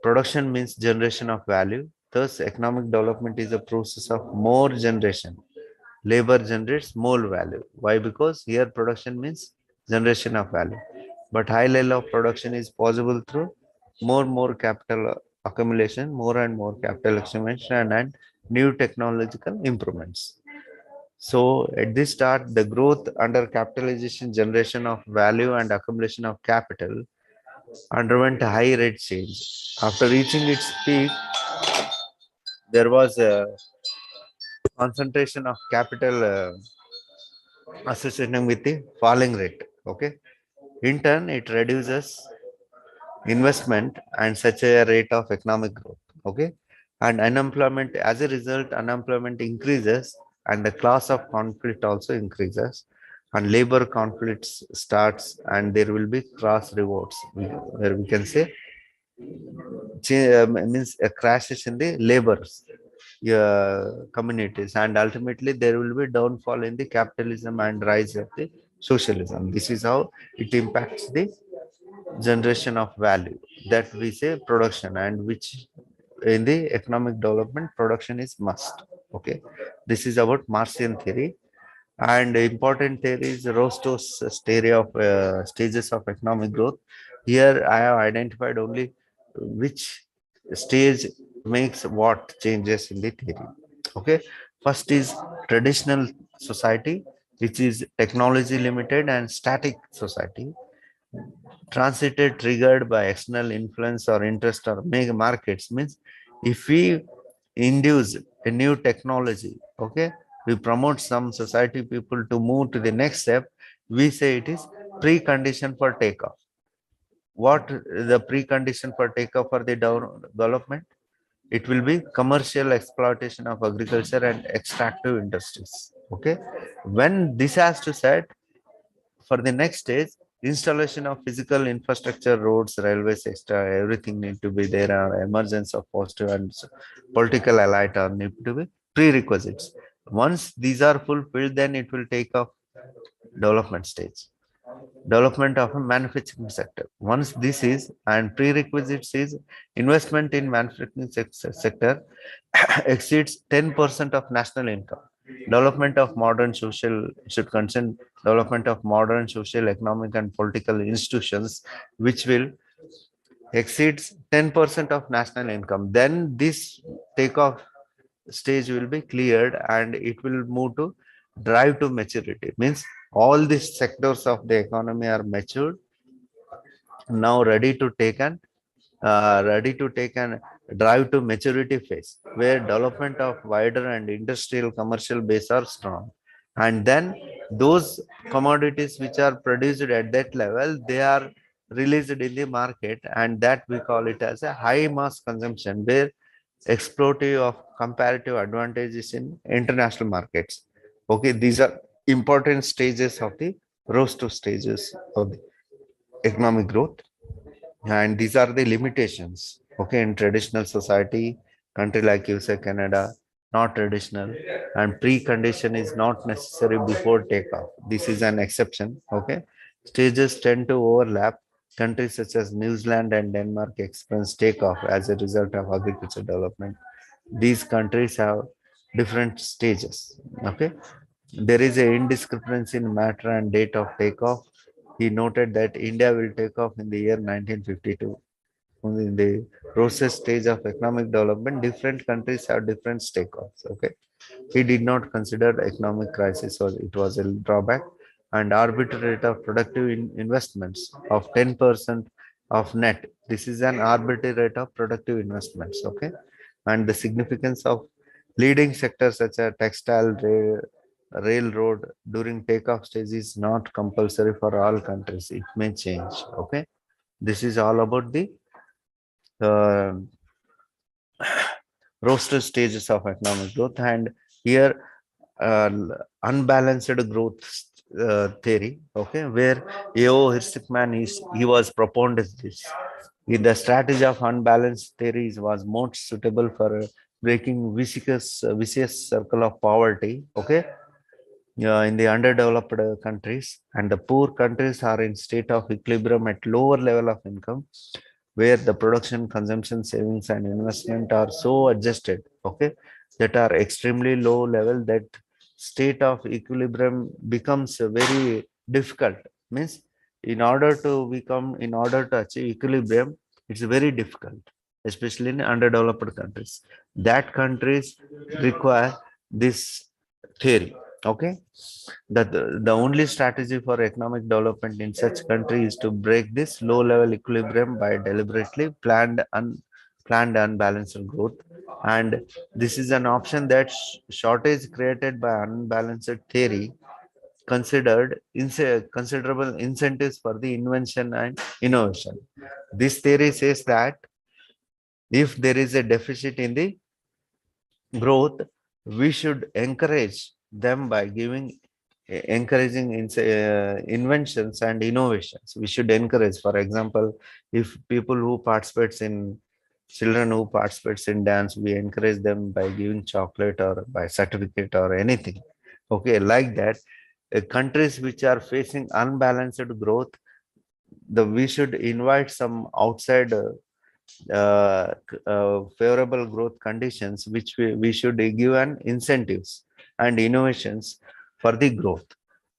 production means generation of value. Thus, economic development is a process of more generation. Labor generates more value. Why? Because here production means generation of value. But high level of production is possible through more capital accumulation, more and more capital accumulation, and new technological improvements. So at this start, the growth under capitalization, generation of value and accumulation of capital underwent a high rate change. After reaching its peak, there was a concentration of capital associated with the falling rate. Okay. In turn, it reduces investment and such a rate of economic growth. Okay. And unemployment, as a result, unemployment increases and the class of conflict also increases, and labor conflicts starts, and there will be cross rewards where we can say means a crashes in the labors communities, and ultimately there will be downfall in the capitalism and rise of the socialism. This is how it impacts the generation of value, that we say production, and which in the economic development production is must. Okay. This is about Marxian theory. And important theory is Rostow's theory of stages of economic growth. Here I have identified only which stage makes what changes in the theory. Okay. First is traditional society, which is technology limited and static society. Transited triggered by external influence or interest or make markets means if we induce a new technology, okay, we promote some society people to move to the next step, we say it is precondition for takeoff. What the precondition for takeoff for the development? It will be commercial exploitation of agriculture and extractive industries. Okay. When this has to set, for the next stage, installation of physical infrastructure, roads, railways, extra, everything need to be there. Emergence of positive and political allied are need to be prerequisites. Once these are fulfilled, then it will take off development stage. Development of a manufacturing sector. Once this is, and prerequisites is investment in manufacturing sector exceeds 10% of national income. Development of modern social should concern development of modern social, economic, and political institutions, which will exceeds 10% of national income. Then this takeoff stage will be cleared and it will move to drive to maturity. Means all these sectors of the economy are matured, now ready to take an drive to maturity phase, where development of wider and industrial commercial base are strong. And then those commodities which are produced at that level, they are released in the market, and that we call it as a high mass consumption, where exploitive of comparative advantages in international markets. Okay, these are important stages of the roster stages of the economic growth, and these are the limitations. Okay, in traditional society, country like USA, Canada, not traditional, and precondition is not necessary before takeoff. This is an exception. Okay, stages tend to overlap. Countries such as New Zealand and Denmark experience takeoff as a result of agriculture development. These countries have different stages. Okay, there is a indiscrepancy in matter and date of takeoff. He noted that India will take off in the year 1952. In the process stage of economic development, different countries have different takeoffs. Okay, he did not consider economic crisis or it was a drawback, and arbitrary rate of productive investments of 10% of net. This is an arbitrary rate of productive investments. Okay, and the significance of leading sectors such as textile, railroad during takeoff stage is not compulsory for all countries. It may change. Okay. This is all about the uh, roster stages of economic growth. And here, unbalanced growth theory, okay, where A.O. Hirschman he was proponent this. The strategy of unbalanced theories was most suitable for breaking vicious circle of poverty, okay, in the underdeveloped countries, and the poor countries are in state of equilibrium at lower level of income, where the production, consumption, savings, and investment are so adjusted, okay, that are extremely low level, that state of equilibrium becomes very difficult. Means in order to achieve equilibrium, it's very difficult, especially in underdeveloped countries. That countries require this theory. Okay, that the only strategy for economic development in such country is to break this low level equilibrium by deliberately planned unbalanced growth. And this is an option that shortage created by unbalanced theory considered considerable incentives for the invention and innovation. This theory says that if there is a deficit in the growth, we should encourage them by encouraging inventions and innovations. We should encourage, for example, if people who participates in children who participates in dance, we encourage them by giving chocolate or by certificate or anything. Okay, like that. Countries which are facing unbalanced growth, we should invite some outside favorable growth conditions, which we should give an incentives and innovations for the growth.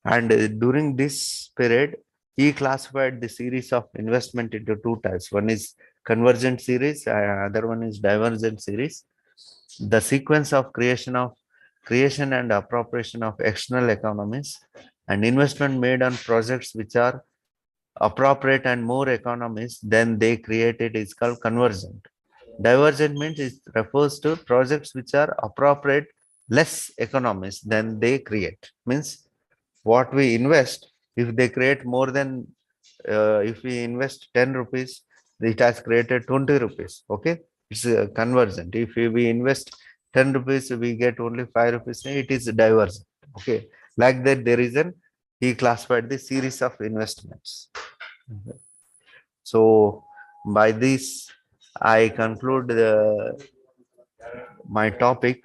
And during this period, he classified the series of investment into two types. One is convergent series, other one is divergent series. The sequence of creation and appropriation of external economies and investment made on projects which are appropriate and more economies than they created is called convergent. Divergent means it refers to projects which are appropriate less economies than they create. Means what we invest, if they create more than, if we invest 10 rupees, it has created 20 rupees. Okay. It's convergent. If we invest 10 rupees, we get only 5 rupees. It is divergent. Okay. Like that, there is he classified the series of investments. So by this, I conclude my topic.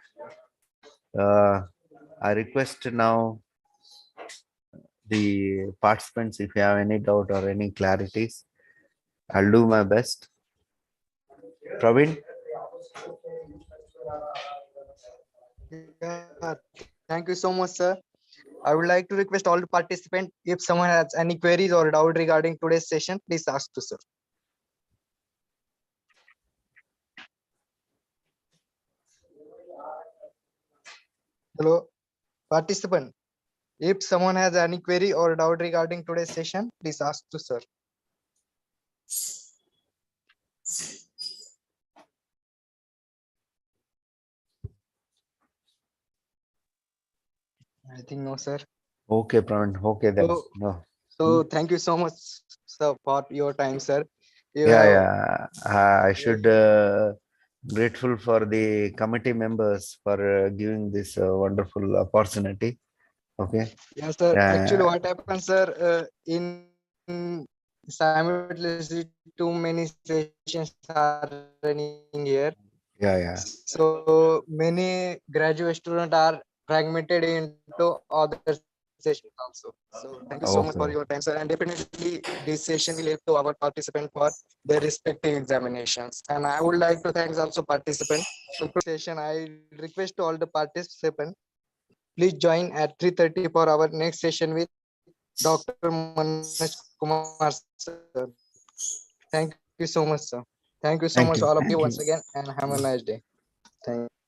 Uh, I request now the participants, if you have any doubt or any clarities, I'll do my best. Praveen? Yeah, thank you so much, sir. I would like to request all the participants, if someone has any queries or doubt regarding today's session, please ask to sir. Hello, participant. If someone has any query or doubt regarding today's session, please ask to sir. I think no, sir. Okay, Praveen. Okay, then. So, No. so thank you so much, sir, for your time, sir. You Yeah, have yeah. I should grateful for the committee members for giving this wonderful opportunity. Okay. yes, sir. Actually, Yeah, what happens, sir, in simultaneously too many sessions are running here. So yeah, yeah. many graduate students are fragmented into other sessions also. So thank you so much for your time, sir. And Okay. definitely this session will help to our participant for their respective examinations. And I would like to thank also participant. Conclude this session. I request to all the participants, please join at 3:30 for our next session with Dr. Manoj Kumar, sir. Thank you so much, sir. Thank you so much, all of you once again, Thank and you. have a Thank nice you. day. Thank you.